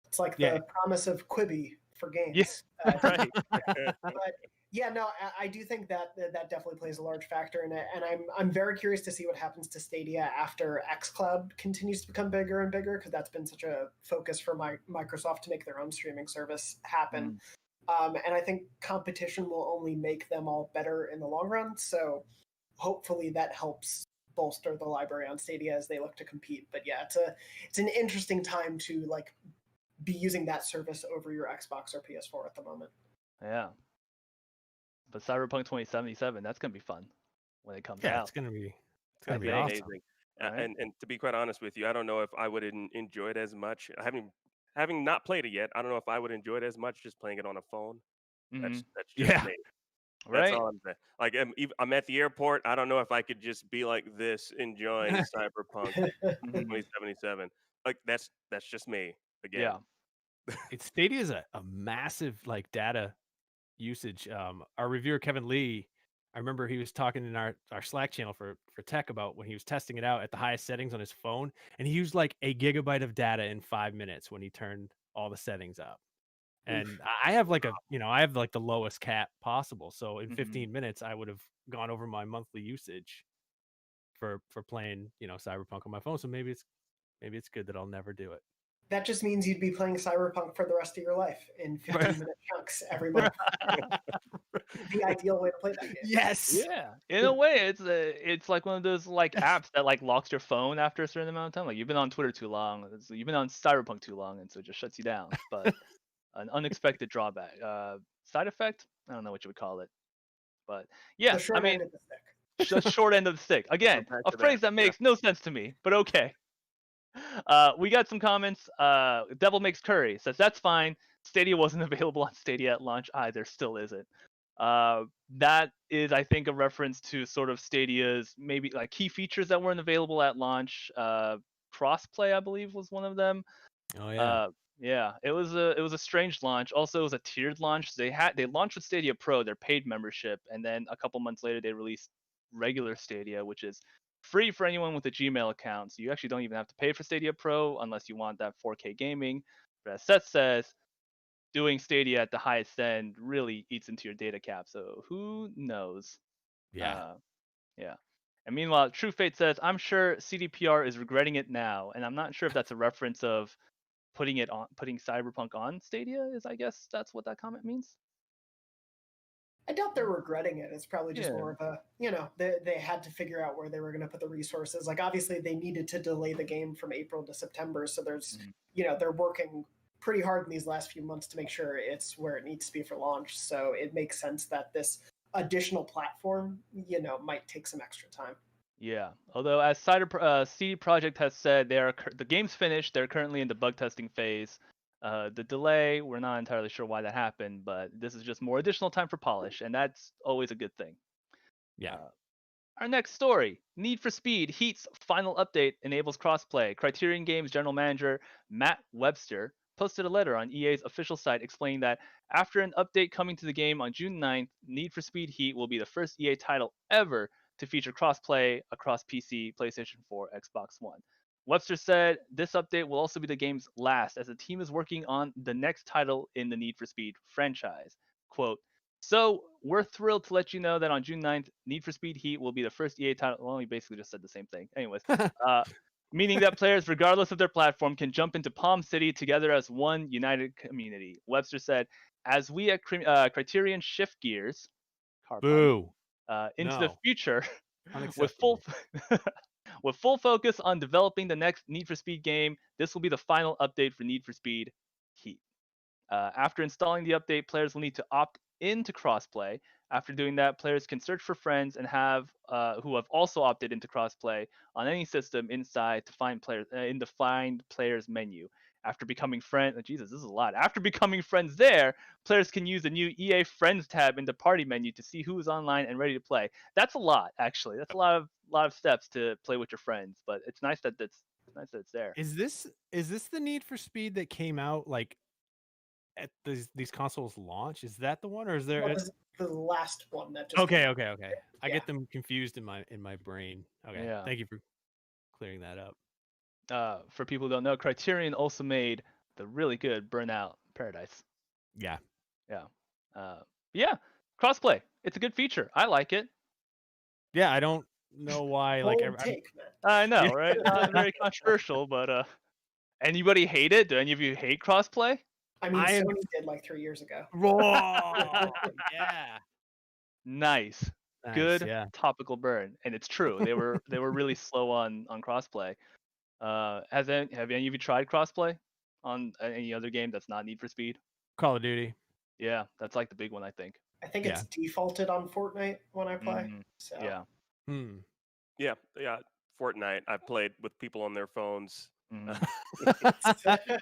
It's like the promise of Quibi for games. Yeah, right. But yeah, no, I do think that definitely plays a large factor in it, and I'm very curious to see what happens to Stadia after xCloud continues to become bigger and bigger, because that's been such a focus for Microsoft to make their own streaming service happen. And I think competition will only make them all better in the long run. So hopefully that helps bolster the library on Stadia as they look to compete. But yeah, it's an interesting time to be using that service over your Xbox or PS4 at the moment. Yeah. But Cyberpunk 2077, that's gonna be fun when it comes out. Yeah, it's gonna be awesome. Amazing. Right? And to be quite honest with you, I don't know if I would enjoy it as much. Having not played it yet, I don't know if I would enjoy it as much just playing it on a phone. Mm-hmm. That's just Yeah. me. That's Right? all I'm saying. Like I'm at the airport. I don't know if I could just be like this enjoying Cyberpunk Mm-hmm. 2077. Like that's just me again. Yeah. Stadia is a massive like data usage. Our reviewer Kevin Lee, I remember he was talking in our Slack channel for tech about when he was testing it out at the highest settings on his phone, and he used like a gigabyte of data in 5 minutes when he turned all the settings up. And I have like I have like the lowest cap possible. So in Mm-hmm. 15 minutes, I would have gone over my monthly usage for playing, Cyberpunk on my phone. So maybe it's good that I'll never do it. That just means you'd be playing Cyberpunk for the rest of your life in 15-minute chunks every month. The ideal way to play that game. Yes. Yeah, in a way, it's like one of those like apps that like locks your phone after a certain amount of time. Like you've been on Twitter too long, you've been on Cyberpunk too long, and so it just shuts you down. But an unexpected drawback, side effect. I don't know what you would call it, but yeah, The I short mean, end of the stick. just short end of the stick. Again, back a to phrase that. that makes no sense to me, but okay. We got some comments. Devil Makes Curry says that's fine. Stadia wasn't available on Stadia at launch either. Still isn't. That is, I think, a reference to sort of Stadia's maybe like key features that weren't available at launch. Crossplay, I believe, was one of them. Oh yeah. Yeah, it was a strange launch. Also, it was a tiered launch. They launched with Stadia Pro, their paid membership, and then a couple months later they released regular Stadia, which is free for anyone with a Gmail account. So you actually don't even have to pay for Stadia Pro unless you want that 4K gaming. But as Seth says, doing Stadia at the highest end really eats into your data cap. So who knows? Yeah. Yeah. And meanwhile, True Fate says, I'm sure CDPR is regretting it now. And I'm not sure if that's a reference of putting Cyberpunk on Stadia is, I guess that's what that comment means. I doubt they're regretting it. It's probably just Yeah. more of a, they had to figure out where they were going to put the resources. Like, obviously, they needed to delay the game from April to September. So there's, they're working pretty hard in these last few months to make sure it's where it needs to be for launch. So it makes sense that this additional platform, might take some extra time. Yeah. Although, as CD Projekt has said, the game's finished. They're currently in the bug testing phase. The delay, we're not entirely sure why that happened, but this is just more additional time for polish, and that's always a good thing. Yeah. Our next story, Need for Speed Heat's final update enables crossplay. Criterion Games general manager Matt Webster posted a letter on EA's official site explaining that after an update coming to the game on June 9th, Need for Speed Heat will be the first EA title ever to feature crossplay across PC, PlayStation 4, Xbox One. Webster said this update will also be the game's last, as the team is working on the next title in the Need for Speed franchise. Quote, so we're thrilled to let you know that on June 9th, Need for Speed Heat will be the first EA title. Well, he basically just said the same thing. Anyways, meaning that players, regardless of their platform, can jump into Palm City together as one united community. Webster said, as we at Criterion shift gears, Boo. into the future with Unacceptable. with full focus on developing the next Need for Speed game, this will be the final update for Need for Speed Heat. After installing the update, players will need to opt into crossplay. After doing that, players can search for friends and who have also opted into crossplay on any system inside to find players in the Find Players menu. After becoming friends, Jesus, this is a lot. After becoming friends there, players can use the new EA Friends tab in the party menu to see who is online and ready to play. That's a lot, actually. That's a lot of steps to play with your friends, but it's nice that it's there. Is this the Need for Speed that came out like at these consoles launch? Is that the one, or is there? Well, this is the last one that just Okay. I Yeah. get them confused in my brain. Okay, Yeah. thank you for clearing that up. For people who don't know, Criterion also made the really good Burnout Paradise. Yeah. Yeah. Crossplay. It's a good feature. I like it. Yeah, I don't know why. Like, Bold take, man. I know, right? It's not very controversial, but anybody hate it? Do any of you hate crossplay? I mean, Sony did like 3 years ago. Whoa, yeah. Nice. Good Yeah. topical burn, and it's true. They were really slow on crossplay. Have any of you tried crossplay on any other game that's not Need for Speed? Call of Duty. Yeah, that's like the big one, I think. I think it's defaulted on Fortnite when I play. So. Yeah. Yeah. Fortnite. I've played with people on their phones. Mhm.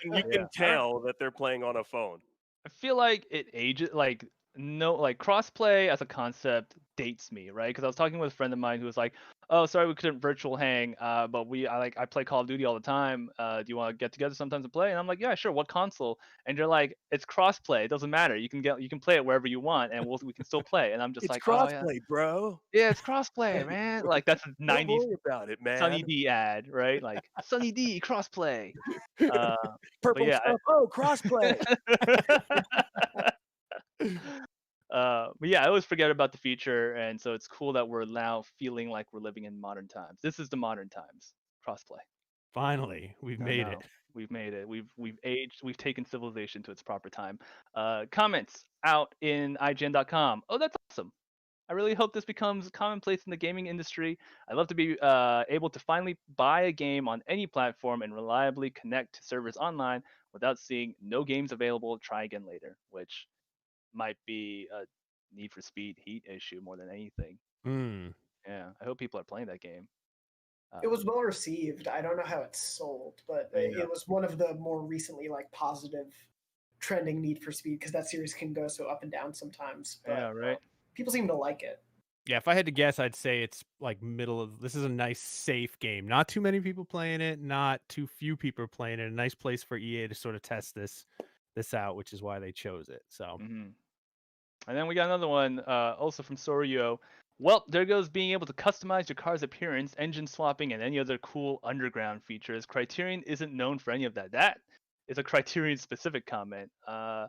And you can tell that they're playing on a phone. I feel like it ages like no, like crossplay as a concept dates me, right? Because I was talking with a friend of mine who was like, "Oh, sorry, we couldn't virtual hang, but I play Call of Duty all the time. Do you want to get together sometimes and play?" And I'm like, "Yeah, sure. What console?" And you're like, "It's crossplay. It doesn't matter. You can play it wherever you want, and we can still play." And I'm just It's like, "Oh yeah, crossplay, bro. yeah, it's crossplay, man." Like that's a Don't 90s worry about it, Sunny man. D ad, right? Like Sunny D crossplay. Uh, but Purple yeah. stuff. Oh, crossplay. But yeah, I always forget about the future, and so it's cool that we're now feeling like we're living in modern times. This is the modern times. Crossplay. Finally, we've I made know. it. We've made it. We've aged. We've taken civilization to its proper time. Comments out in IGN.com. Oh, that's awesome. I really hope this becomes commonplace in the gaming industry. I'd love to be able to finally buy a game on any platform and reliably connect to servers online without seeing no games available. Try again later, which might be a Need for Speed Heat issue more than anything. Mm. Yeah, I hope people are playing that game. It was well received. I don't know how it's sold, but Yeah. it was one of the more recently like positive trending Need for Speed because that series can go so up and down sometimes. But Yeah, right. people seem to like it. Yeah, if I had to guess, I'd say it's like middle of. This is a nice, safe game. Not too many people playing it. Not too few people playing it. A nice place for EA to sort of test this out, which is why they chose it. So And then we got another one, also from Soryo. Well, there goes being able to customize your car's appearance, engine swapping, and any other cool underground features. Criterion isn't known for any of that. That is a Criterion specific comment. I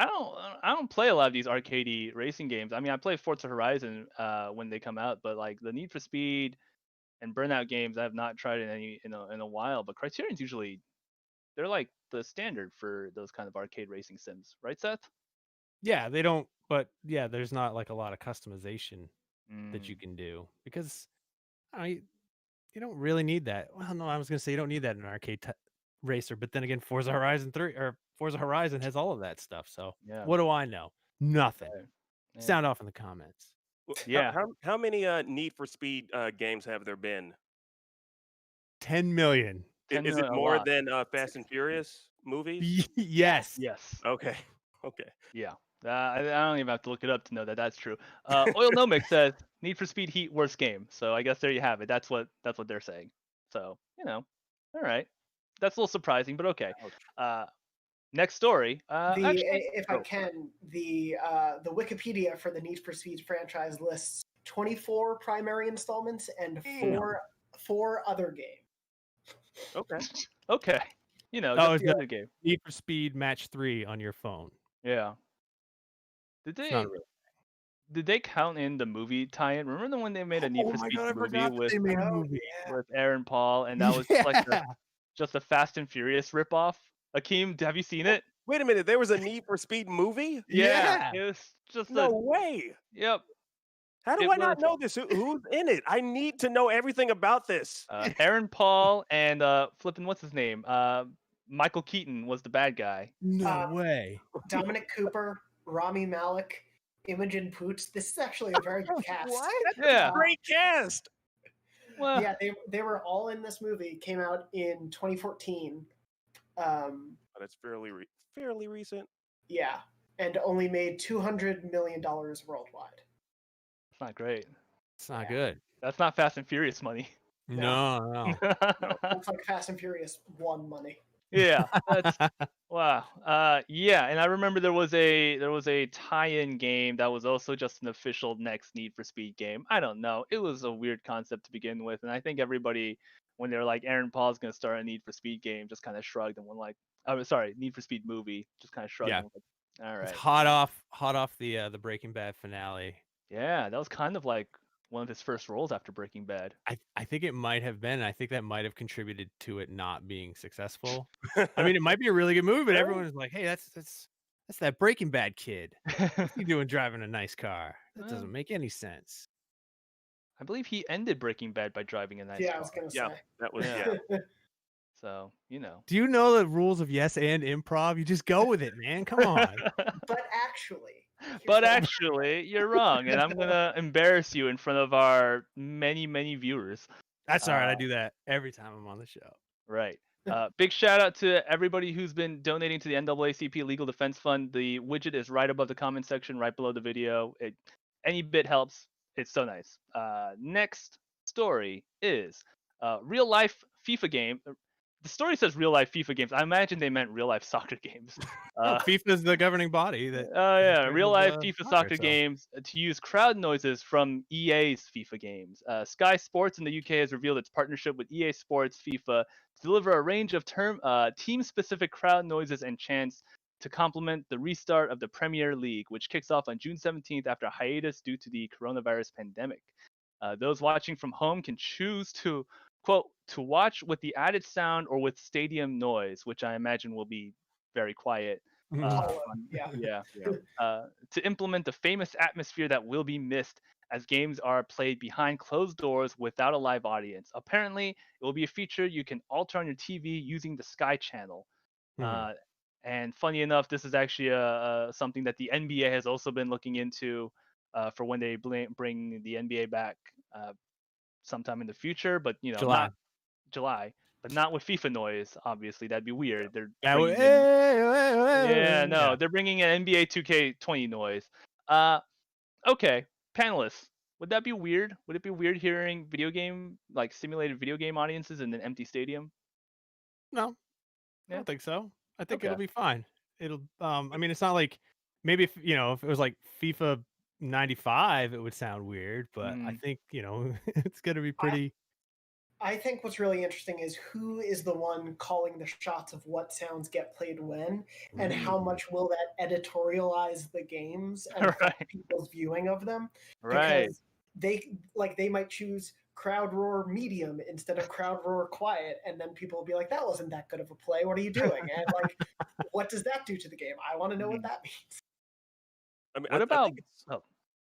don't play a lot of these arcadey racing games. I mean, I play Forza Horizon when they come out, but like the Need for Speed and Burnout games, I have not tried in a while. But Criterion's usually they're like the standard for those kind of arcade racing sims, right, Seth? yeah, they don't. But yeah, there's not like a lot of customization that you Mm. can do because you don't really need that. Well, no, I was gonna say you don't need that in an arcade racer, but then again, Forza Horizon 3 or Forza Horizon has all of that stuff. So Yeah. what do I know? Nothing. Right. Yeah. Sound off in the comments. Yeah. How many Need for Speed games have there been? 10 million. 10 Is it million, a more lot. than Fast and Furious movies? Yes. Yes. Okay. Okay. Yeah. I don't even have to look it up to know that that's true. Oilnomic says Need for Speed Heat worst game. So I guess there you have it. That's what they're saying. So all right. That's a little surprising, but okay. Next story. Actually, If I can, the Wikipedia for the Need for Speed franchise lists 24 primary installments and four other games. Okay. okay. Oh, just it's the other game. Need for Speed Match 3 on your phone. Yeah. Did they count in the movie tie-in? Remember when they made a Need for Speed movie with they made a movie. with Aaron Paul, and that was just a Fast and Furious ripoff? Akeem, have you seen it? Wait a minute. There was a Need for Speed movie? Yeah. It was just No way. Yep. How do I not know this? Who's in it? I need to know everything about this. Aaron Paul and flipping what's his name? Michael Keaton was the bad guy. No way. Dominic Cooper, Rami Malek, Imogen Poots. This is actually a very good cast. What? Yeah. Great cast. Well, Yeah, they were all in this movie. Came out in 2014. That's fairly recent. Yeah, and only made $200 million worldwide. it's not great. It's not good. That's not Fast and Furious money. No. Looks like Fast and Furious won money. Yeah, that's wow. Yeah, and I remember there was a tie-in game that was also just an official next Need for Speed game. I don't know. It was a weird concept to begin with, and I think everybody, when they're like Aaron Paul's gonna start a Need for Speed game, just kind of shrugged and went like, "Oh, sorry, Need for Speed movie," just kind of shrugged. Yeah. And went like, all right. It's hot off the Breaking Bad finale. Yeah, that was kind of like one of his first roles after Breaking Bad. I think it might have been. I think that might have contributed to it not being successful. I mean, it might be a really good movie, but everyone is like, "Hey, that's that Breaking Bad kid. What's he doing driving a nice car? That doesn't make any sense." I believe he ended Breaking Bad by driving a nice car. I was gonna say. Yeah, that was So, Do you know the rules of yes and improv? You just go with it, man. Come on. But actually, you're wrong, and I'm gonna embarrass you in front of our many viewers. That's all right. I do that every time I'm on the show. Right. Big shout out to everybody who's been donating to the NAACP Legal Defense Fund. The widget is right above the comment section, right below the video. Any bit helps. It's so nice. Next story is real life FIFA game. The story says real life FIFA games. I imagine they meant real life soccer games. No, FIFA is the governing body that. Oh yeah, real life handles, FIFA soccer so. games to use crowd noises from EA's FIFA games. Sky Sports in the UK has revealed its partnership with EA Sports FIFA to deliver a range of team-specific crowd noises and chants to complement the restart of the Premier League, which kicks off on June 17th after a hiatus due to the coronavirus pandemic. Those watching from home can choose to quote to watch with the added sound or with stadium noise, which I imagine will be very quiet. Yeah. Yeah. To implement the famous atmosphere that will be missed as games are played behind closed doors without a live audience. Apparently, it will be a feature you can alter on your TV using the Sky Channel. And funny enough, this is actually something that the NBA has also been looking into for when they bring the NBA back sometime in the future, but July. not July, but not with FIFA noise. Obviously, that'd be weird. They're Yeah, bringing in, yeah, no, they're bringing in NBA 2K20 noise. Okay, panelists, would that be weird? Would it be weird hearing simulated video game audiences in an empty stadium? No, I Yeah. don't think so. I think Okay. it'll be fine. It'll. I mean, it's not like maybe if it was like FIFA 95, it would sound weird, but I think it's gonna be pretty. I think what's really interesting is who is the one calling the shots of what sounds get played when, and how much will that editorialize the games and affect people's viewing of them. Right. Because they might choose crowd roar medium instead of crowd roar quiet, and then people will be like, that wasn't that good of a play. What are you doing? And what does that do to the game? I want to know what that means. I mean, What I about? think it's, Oh,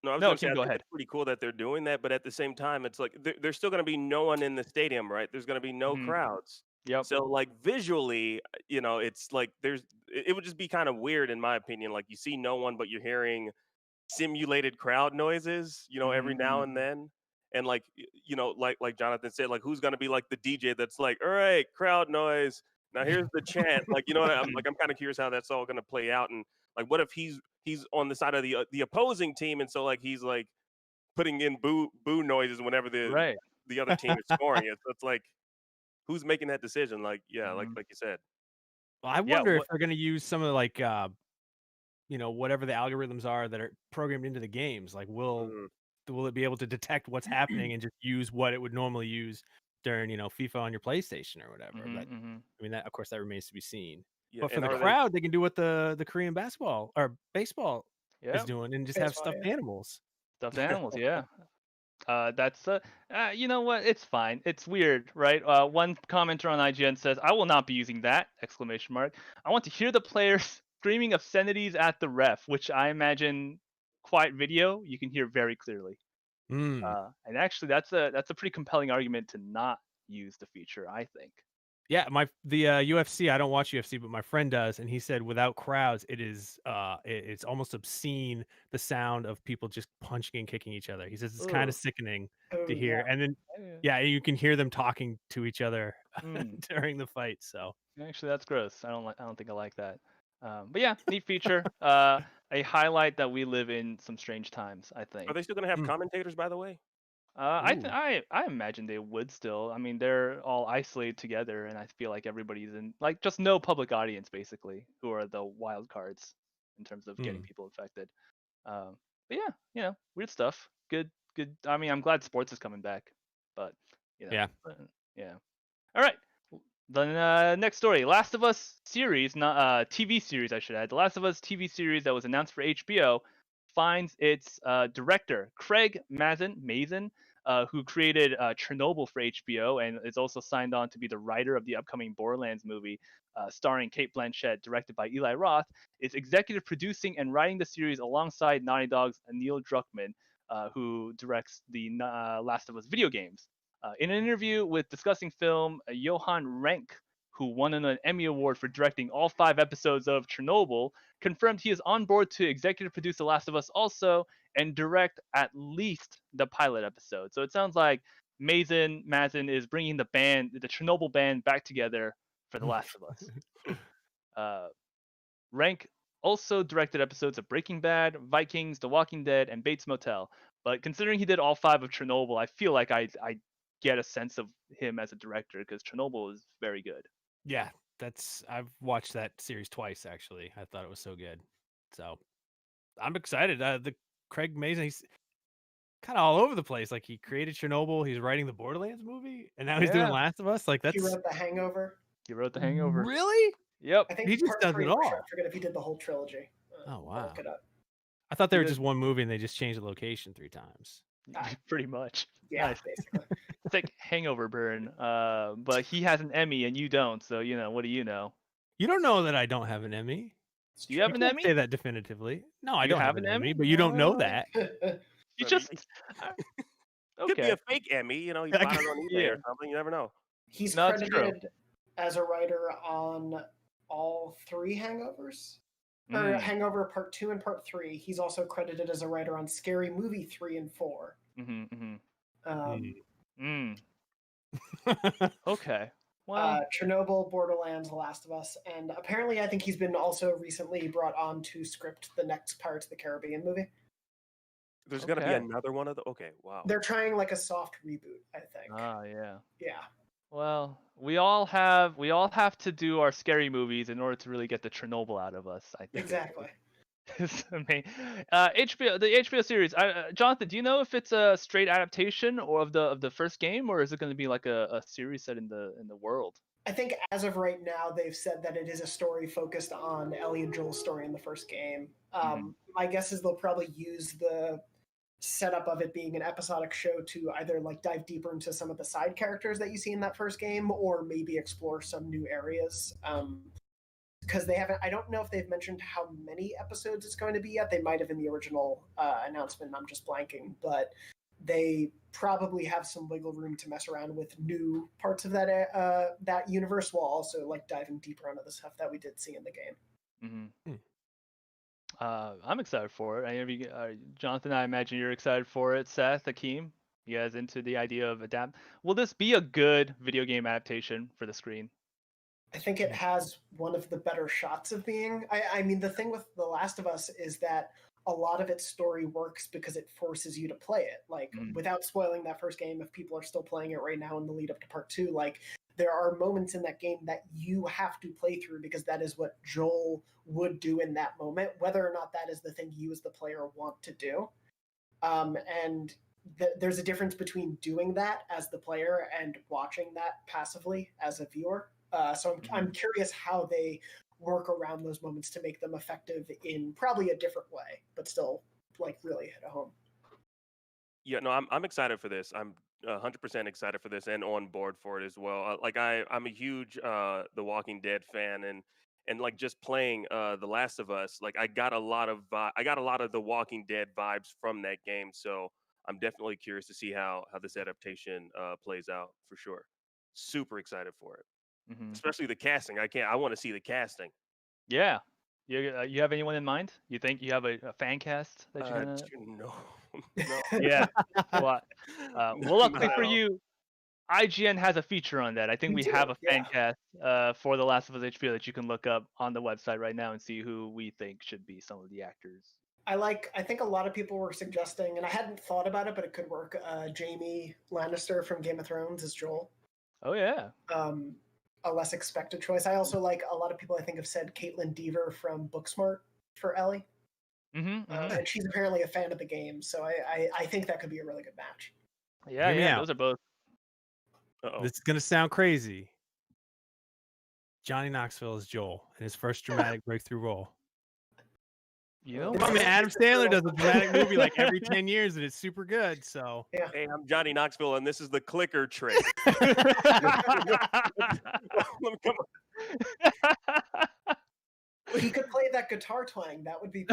no, I was no, going to say, Kim, I go think ahead. it's pretty cool that they're doing that, but at the same time, it's like there's still going to be no one in the stadium, right? There's going to be no crowds. Yep. So, like, visually, it's like it would just be kind of weird, in my opinion. Like, you see no one, but you're hearing simulated crowd noises, every now and then. And, like, like Jonathan said, like, who's going to be like the DJ that's like, all right, crowd noise. Now here's the chant. Like, I'm kind of curious how that's all going to play out. And, like, what if he's on the side of the opposing team, and so like he's like putting in boo noises whenever the other team is scoring it. So it's like, who's making that decision? Like, yeah, like you said. Well, I wonder if they're going to use some of whatever the algorithms are that are programmed into the games. Like, will it be able to detect what's happening and just use what it would normally use during FIFA on your PlayStation or whatever? But I mean, that of course that remains to be seen. Yeah, but for the crowd, they can do what the Korean basketball or baseball is doing and just have stuffed animals. Stuffed animals, yeah. That's you know what? It's fine. It's weird, right? One commenter on IGN says, "I will not be using that!" Exclamation mark. I want to hear the players screaming obscenities at the ref, which I imagine quiet video you can hear very clearly. And actually, that's a pretty compelling argument to not use the feature, I think. Yeah, the UFC. I don't watch UFC, but my friend does, and he said without crowds, it's almost obscene the sound of people just punching and kicking each other. He says it's kind of sickening to hear, and then you can hear them talking to each other during the fight. So actually, that's gross. I don't think I like that. But yeah, neat feature. A highlight that we live in some strange times, I think. Are they still going to have commentators, by the way? I imagine they would still. I mean, they're all isolated together, and I feel like everybody's in just no public audience basically, who are the wild cards in terms of getting people infected. But yeah, weird stuff. Good. I mean, I'm glad sports is coming back, but yeah. All right. The next story, Last of Us series, not TV series, I should add. The Last of Us TV series that was announced for HBO finds its director, Craig Mazin, who created Chernobyl for HBO and is also signed on to be the writer of the upcoming Borderlands movie, starring Cate Blanchett, directed by Eli Roth, is executive producing and writing the series alongside Naughty Dog's Neil Druckmann, who directs the Last of Us video games. In an interview with Discussing Film, Johan Renck, who won an Emmy Award for directing all 5 episodes of Chernobyl, confirmed he is on board to executive produce The Last of Us also and direct at least the pilot episode. So it sounds like Mazin is bringing the Chernobyl band back together for The Last of Us. Rank also directed episodes of Breaking Bad, Vikings, The Walking Dead, and Bates Motel. But considering he did all 5 of Chernobyl, I feel like I get a sense of him as a director because Chernobyl is very good. Yeah, I've watched that series twice actually. I thought it was so good. So I'm excited. The Craig Mazin, he's kind of all over the place. Like he created Chernobyl, he's writing the Borderlands movie, and now he's doing Yeah. Last of Us. Like He that's wrote The Hangover. He wrote The Hangover. really. Yep. I think He just part does 3 it for sure. all. I forget if he did the whole trilogy. Oh I'll wow. look it up. I thought they He were did- just one movie and they just changed the location 3 times. Pretty much. Yeah, Nice. basically. It's like Hangover burn. But he has an Emmy and you don't, so what do you know? You don't know that I don't have an Emmy. It's Do you have true. an Can't Emmy? say that definitively. No, I You don't have have an an Emmy, Emmy? but you don't know that. You I just mean, okay. Could be a fake Emmy, you bought it on eBay Yeah. or something. You never know. He's No, it's true. credited as a writer on all 3 Hangovers. Or Mm. Hangover Part 2 and Part 3. He's also credited as a writer on Scary Movie 3 and 4. Mm. Okay. Well, Chernobyl, Borderlands, The Last of Us, and apparently I think he's been also recently brought on to script the next Pirates of the Caribbean movie. There's going to be Okay. another one of the. Okay, wow. They're trying like a soft reboot, I think. yeah. Yeah. Well, we all have to do our scary movies in order to really get the Chernobyl out of us. I think. Exactly. HBO, the HBO series. Jonathan, do you know if it's a straight adaptation or of the first game, or is it going to be like a series set in the world? I think as of right now, they've said that it is a story focused on Ellie and Joel's story in the first game. My guess is they'll probably use the setup of it being an episodic show to either like dive deeper into some of the side characters that you see in that first game, or maybe explore some new areas. Because they haven't, I don't know if they've mentioned how many episodes it's going to be yet. They might have in the original announcement. I'm just blanking, but they probably have some wiggle room to mess around with new parts of that universe, while also like diving deeper into the stuff that we did see in the game. I'm excited for it. Jonathan, I imagine you're excited for it. Seth, Akeem, you guys into the idea of adapt? Will this be a good video game adaptation for the screen? I think it has one of the better shots of being. I mean, the thing with The Last of Us is that a lot of its story works because it forces you to play it. Like, without spoiling that first game, if people are still playing it right now in the lead up to part 2, like, there are moments in that game that you have to play through because that is what Joel would do in that moment, whether or not that is the thing you as the player want to do. There's a difference between doing that as the player and watching that passively as a viewer. So I'm curious how they work around those moments to make them effective in probably a different way, but still like really hit home. Yeah, no, I'm excited for this. I'm 100% excited for this and on board for it as well. I'm a huge The Walking Dead fan, and like just playing The Last of Us, like I got a lot of The Walking Dead vibes from that game. So I'm definitely curious to see how this adaptation plays out for sure. Super excited for it. Especially the casting. I want to see the casting. Yeah. You have anyone in mind? You think you have a fan cast that you're gonna? No. Yeah. Well, luckily for No. you, IGN has a feature on that. I think we have a fan cast for The Last of Us HBO that you can look up on the website right now and see who we think should be some of the actors. I think a lot of people were suggesting, and I hadn't thought about it, but it could work. Jaime Lannister from Game of Thrones as Joel. Oh yeah. A less expected choice. I also like a lot of people I think have said Caitlin Dever from Booksmart for Ellie. And she's apparently a fan of the game, so I think that could be a really good match. Yeah, those are both. This is gonna sound crazy. Johnny Knoxville is Joel in his first dramatic breakthrough role. I mean, Adam Sandler does a dramatic movie like every 10 years, and it's super good. So, yeah. Hey, I'm Johnny Knoxville, and this is the clicker trick. He could play that guitar twang. That would be.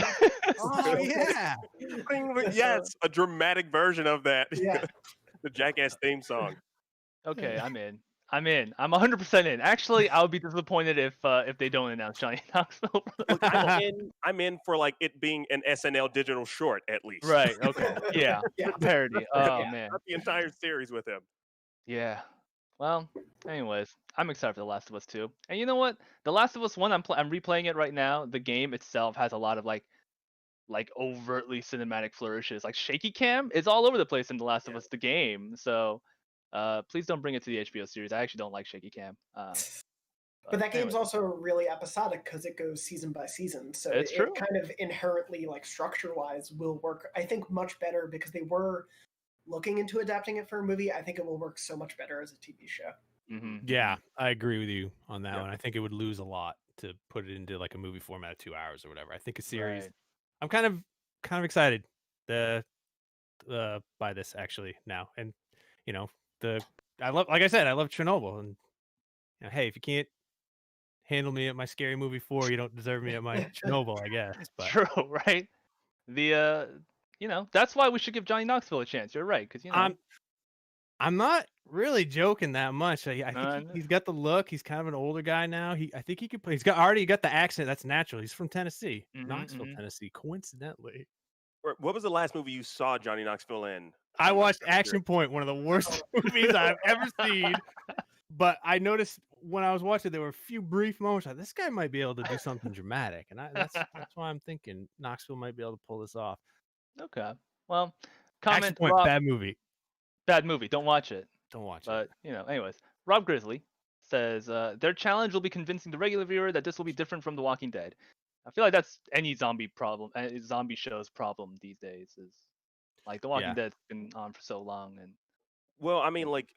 oh yeah, yes, a dramatic version of that. Yeah. The Jackass theme song. Okay, I'm in. I'm 100% in. Actually, I would be disappointed if they don't announce Johnny Knoxville. Look, I'm in for like it being an SNL digital short at least. Right. Okay. Yeah. Parody. Oh man. Not the entire series with him. Yeah. Well, anyways, I'm excited for The Last of Us 2. And you know what? The Last of Us 1, I'm replaying it right now. The game itself has a lot of like overtly cinematic flourishes. Like shaky cam is all over the place in The Last of Yeah. Us the game. So please don't bring it to the HBO series. I actually don't like shaky cam. But that game's anyways, also really episodic because it goes season by season. So it's it true. kind of inherently, like structure-wise, will work, I think, much better because they were looking into adapting it for a movie. I think it will work so much better as a TV show. Yeah, I agree with you on that Yeah. one. I think it would lose a lot to put it into like a movie format of 2 hours or whatever. I think a series. Right. I'm kind of excited by this actually now, and you know I love, like I said, I love Chernobyl, and hey, if you can't handle me at my Scary Movie 4, you don't deserve me at my Chernobyl, I guess. But True, right? The that's why we should give Johnny Knoxville a chance. You're right, because I'm not really joking that much. I No, think he's got the look. He's kind of an older guy now. I think he could play. He's already got the accent. That's natural. He's from Tennessee, Knoxville, Tennessee, coincidentally. What was the last movie you saw Johnny Knoxville in? I watched Action Point, one of the worst movies I've ever seen. But I noticed when I was watching, there were a few brief moments. Like, this guy might be able to do something dramatic, and that's why I'm thinking Knoxville might be able to pull this off. Okay. Well, Action comment Point, Rob, bad movie. bad movie. Don't watch it. Don't watch But it. anyways, Rob Grizzly says their challenge will be convincing the regular viewer that this will be different from The Walking Dead. I feel like that's any zombie show's problem these days. Is like The Walking Dead's been on for so long, and Well, I mean, like,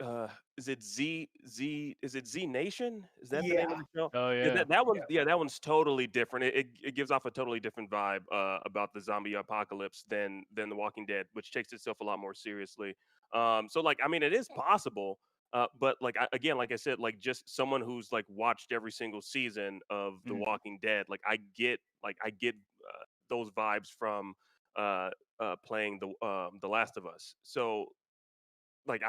is it Is it Z Nation? Is that the name of the show? oh Yeah, yeah, that one's totally different. It gives off a totally different vibe about the zombie apocalypse than The Walking Dead, which takes itself a lot more seriously. So like, I mean, it is possible, but like again, like I said, like just someone who's like watched every single season of The Walking Dead, like I get those vibes from playing the Last of Us. So like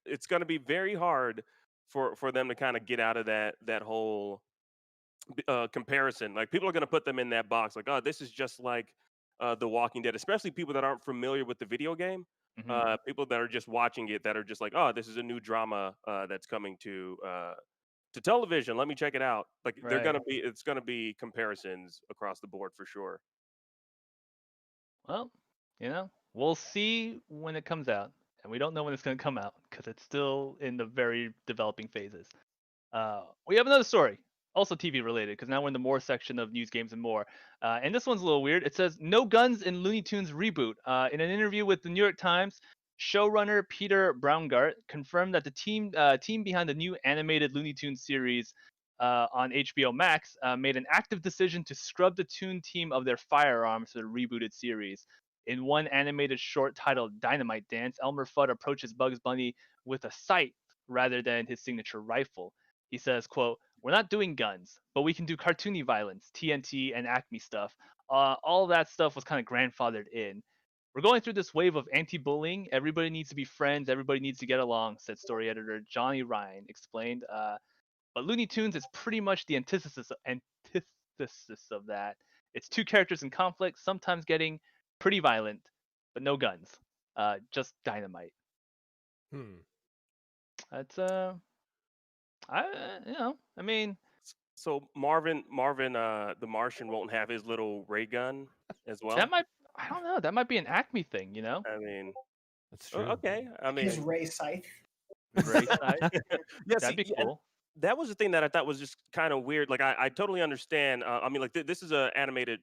it's going to be very hard for them to kind of get out of that whole comparison. Like people are going to put them in that box like, oh, this is just like The Walking Dead, especially people that aren't familiar with the video game. People that are just watching it, that are just like, oh, this is a new drama that's coming to television, let me check it out. Like it's going to be comparisons across the board for sure. Well, we'll see when it comes out, and we don't know when it's going to come out because it's still in the very developing phases. We have another story, also TV related, because now we're in the more section of news, games, and more. And this one's a little weird. It says no guns in Looney Tunes reboot. In an interview with the New York Times, showrunner Peter Braungart confirmed that the team behind the new animated Looney Tunes series on HBO Max made an active decision to scrub the Toon team of their firearms for the rebooted series. In one animated short titled Dynamite Dance, Elmer Fudd approaches Bugs Bunny with a scythe rather than his signature rifle. He says, quote, "We're not doing guns, but we can do cartoony violence, TNT and Acme stuff. All of that stuff was kind of grandfathered in. We're going through this wave of anti-bullying. Everybody needs to be friends. Everybody needs to get along," said story editor Johnny Ryan explained. But Looney Tunes is pretty much the antithesis of that. It's two characters in conflict, sometimes getting pretty violent, but no guns. Just dynamite. That's I mean, so Marvin the Martian won't have his little ray gun as well. I don't know, that might be an Acme thing, I mean, that's true. Okay, I mean, His Ray Scythe. Ray side. yeah, That'd be cool. That was the thing that I thought was just kind of weird. Like I totally understand. I mean, like this is an animated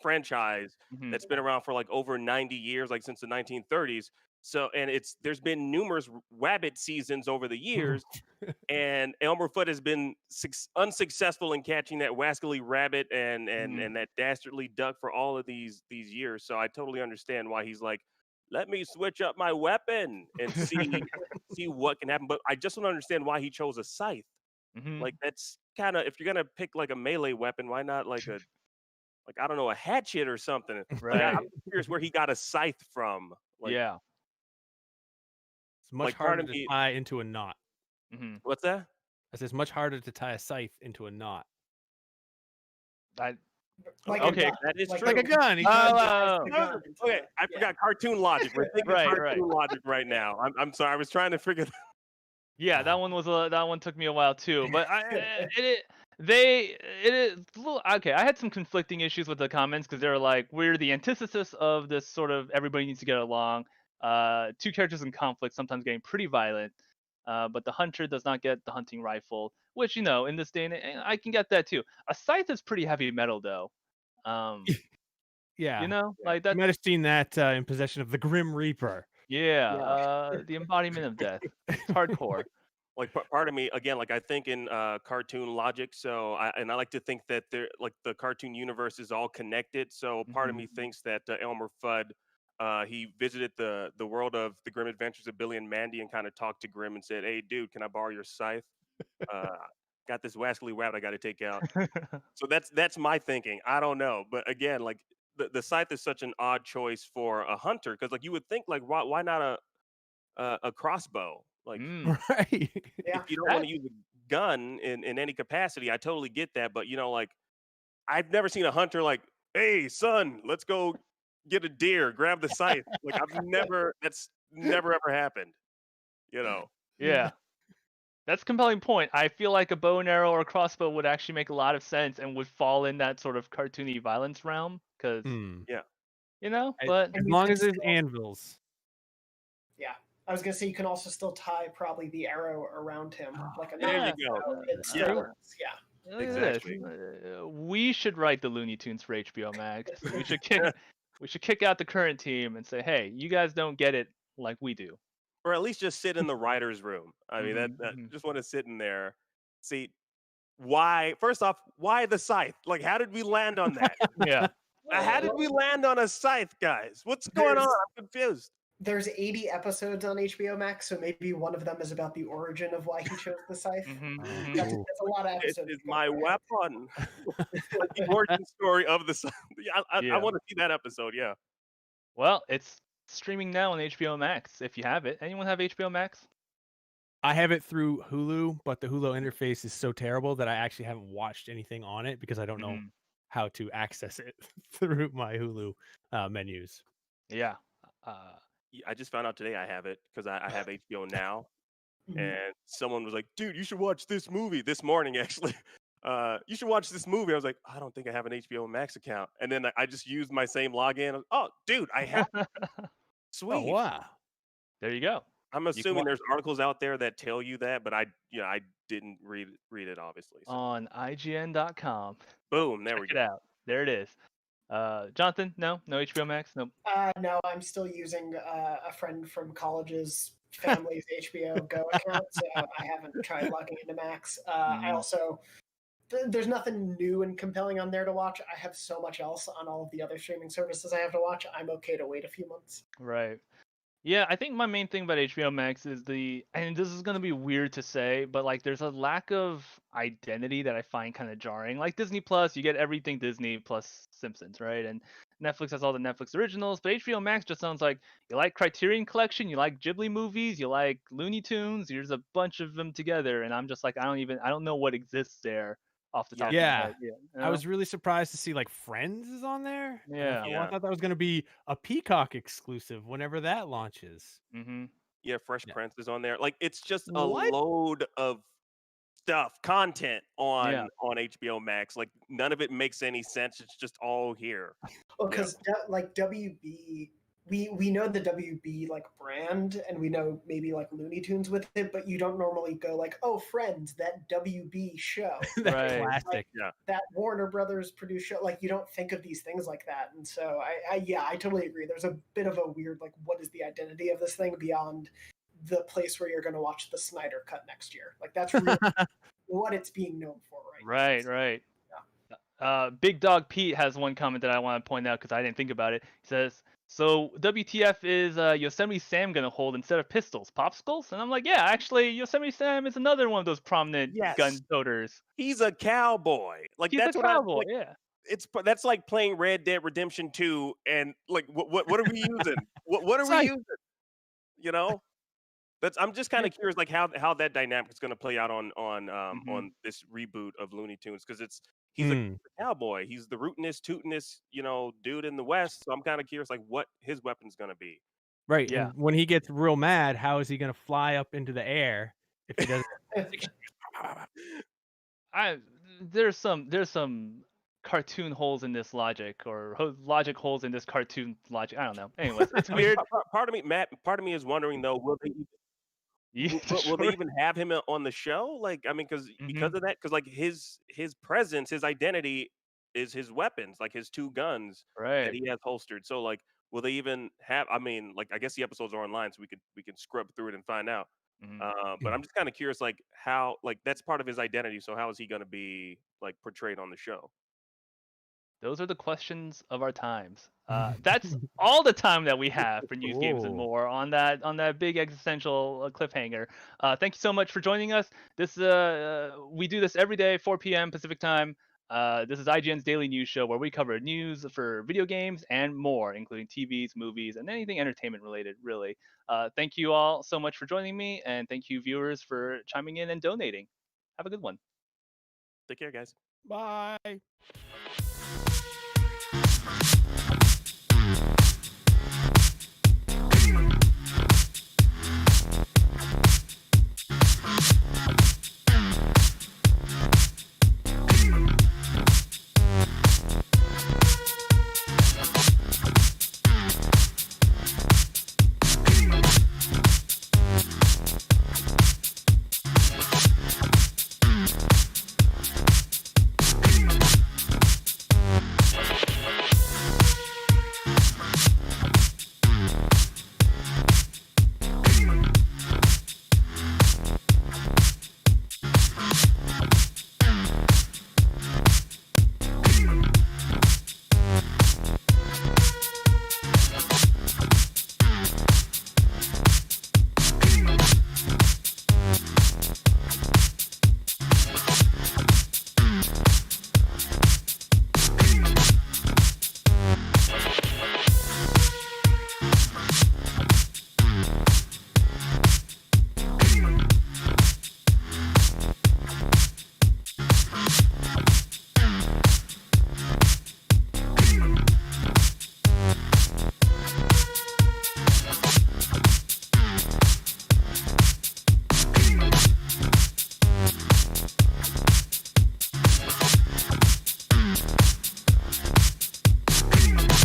franchise that's been around for like over 90 years, like since the 1930s. So, and there's been numerous Wabbit seasons over the years, and Elmer Fudd has been unsuccessful in catching that wascally rabbit and that dastardly duck for all of these years. So I totally understand why he's like, let me switch up my weapon and see what can happen. But I just don't understand why he chose a scythe. Like that's kind of, if you're gonna pick like a melee weapon, why not like I don't know, a hatchet or something? Right. Like, I'm curious where he got a scythe from. Like, yeah. It's much harder to tie into a knot. What's that? I said it's much harder to tie a scythe into a knot. Okay, that is true. Like a gun. Okay, I forgot cartoon logic. We're thinking cartoon logic right now. I'm sorry. I was trying to figure. Yeah, that one was that one took me a while too, but it is a little okay. I had some conflicting issues with the comments because they were like, "We're the antithesis of this sort of everybody needs to get along." Two characters in conflict, sometimes getting pretty violent. But the hunter does not get the hunting rifle, which in this day and I can get that too. A scythe is pretty heavy metal though. Um, Yeah. Yeah. like You that. might have seen that in Possession of the Grim Reaper. Yeah, Yeah. the embodiment of death. It's hardcore. Like part of me again, like I think in cartoon logic. So I like to think that they're like the cartoon universe is all connected. So part of me thinks that Elmer Fudd, he visited the world of the Grim Adventures of Billy and Mandy and kind of talked to Grim and said, "Hey, dude, can I borrow your scythe? Uh, got this wascally rabbit I got to take out." So that's my thinking. I don't know, but again, like the scythe is such an odd choice for a hunter because like you would think like why not a crossbow? Like Right. Yeah. if you don't want That to use a gun in any capacity, I totally get that. But like I've never seen a hunter like, hey son, let's go get a deer, grab the scythe. Like that's never ever happened. You know. yeah. That's a compelling point. I feel like a bow and arrow or a crossbow would actually make a lot of sense and would fall in that sort of cartoony violence realm because, Hmm. Yeah. but As And you long could as there's still, anvils. yeah. I was gonna say you can also still tie probably the arrow around him like a There knife. you yeah, go. So it Yeah. still works. Yeah. look at this. Exactly. We should write the Looney Tunes for HBO Max. We should kick out the current team and say, hey, you guys don't get it like we do. Or at least just sit in the writer's room. I mean that Hmm. just want to sit in there. See why first off, why the scythe? Like how did we land on that? Yeah. How did Well, we land on a scythe, guys? What's going on? there's I'm confused. there's 80 episodes on HBO Max, so maybe one of them is about the origin of why he chose the scythe. That's, Ooh. that's a lot of This episodes. is to go my through. weapon. Like the origin story of the scythe. Yeah, I Yeah. want to see that episode. Yeah. Well, it's streaming now on HBO Max if you have it. Anyone have HBO Max? I have it through Hulu, but the Hulu interface is so terrible that I actually haven't watched anything on it because I don't know Mhm. how to access it through my Hulu menus. Yeah. Uh, I just found out today I have it because I have HBO now, Mhm. and someone was like, "Dude, you should watch this movie." This morning, actually, you should watch this movie. I was like, "I don't think I have an HBO Max account," and then I just used my same login. Oh, dude, I have Oh sweet. wow! there you go. I'm You can assuming there's articles out there that tell you that, but I didn't read it obviously. So on IGN.com. boom, there Check we it go. out. There it is. Jonathan, no HBO Max, nope. No, I'm still using a friend from college's family's HBO Go account, so I haven't tried logging into Max. I also there's nothing new and compelling on there to watch. I have so much else on all of the other streaming services I have to watch. I'm okay to wait a few months. Right. Yeah, I think my main thing about HBO Max is and this is gonna be weird to say, but like there's a lack of identity that I find kind of jarring. Like Disney Plus, you get everything Disney plus Simpsons, right? And Netflix has all the Netflix originals, but HBO Max just sounds like you like Criterion Collection, you like Ghibli movies, you like Looney Tunes, there's a bunch of them together, and I'm just like I don't know what exists there off the top of my Yeah, head. Yeah. You I know? was really surprised to see like Friends is on there. And Yeah. I thought that was going to be a Peacock exclusive whenever that launches. Mm-hmm. Yeah, Fresh Yeah. Prince is on there. Like it's just a What? load of content Yeah. on HBO Max. Like none of it makes any sense. It's just all here. Well, Yeah. because like WB, we know the WB like brand, and we know maybe like Looney Tunes with it, but you don't normally go like, oh, Friends, that WB show, That Right. classic. that Warner Brothers produced show. Like you don't think of these things like that, and so I totally agree. There's a bit of a weird like, what is the identity of this thing beyond the place where you're going to watch the Snyder Cut next year? Like that's really what it's being known for right now. Right. Big Dog Pete has one comment that I want to point out because I didn't think about it. He says, "So WTF is Yosemite Sam gonna hold instead of pistols, popsicles?" And I'm like, "Yeah, actually, Yosemite Sam is another one of those prominent Yes. gun toters. He's a cowboy. Like He's that's a what I cowboy, like. yeah." That's like playing Red Dead Redemption 2 and like what are we using? What are we Scythe. using? You know? I'm just kind of curious like how that dynamic is going to play out on this reboot of Looney Tunes because he's a cowboy. He's the rootinest, tootinest, dude in the West. So I'm kind of curious like what his weapon's going to be. Right. Yeah. And when he gets real mad, how is he going to fly up into the air if he doesn't. There's some cartoon holes in this logic, or logic holes in this cartoon logic. I don't know. Anyways, it's I mean, weird. part of me, Matt, part of me is wondering though, Yeah, will they sure. even have him on the show? Like, I mean, because of that, because like his presence, his identity is his weapons, like his two guns that Right. he has holstered. So like, will they even have? I mean, like, I guess the episodes are online, so we can scrub through it and find out. Mhm. But I'm just kind of curious, like how, like that's part of his identity. So how is he going to be like portrayed on the show? Those are the questions of our times. That's all the time that we have for news, games, and Ooh. more on that big existential cliffhanger. Thank you so much for joining us. This we do this every day, 4 p.m. Pacific time. This is IGN's daily news show where we cover news for video games and more, including TVs, movies, and anything entertainment related. Really. Thank you all so much for joining me, and thank you viewers for chiming in and donating. Have a good one. Take care, guys. Bye.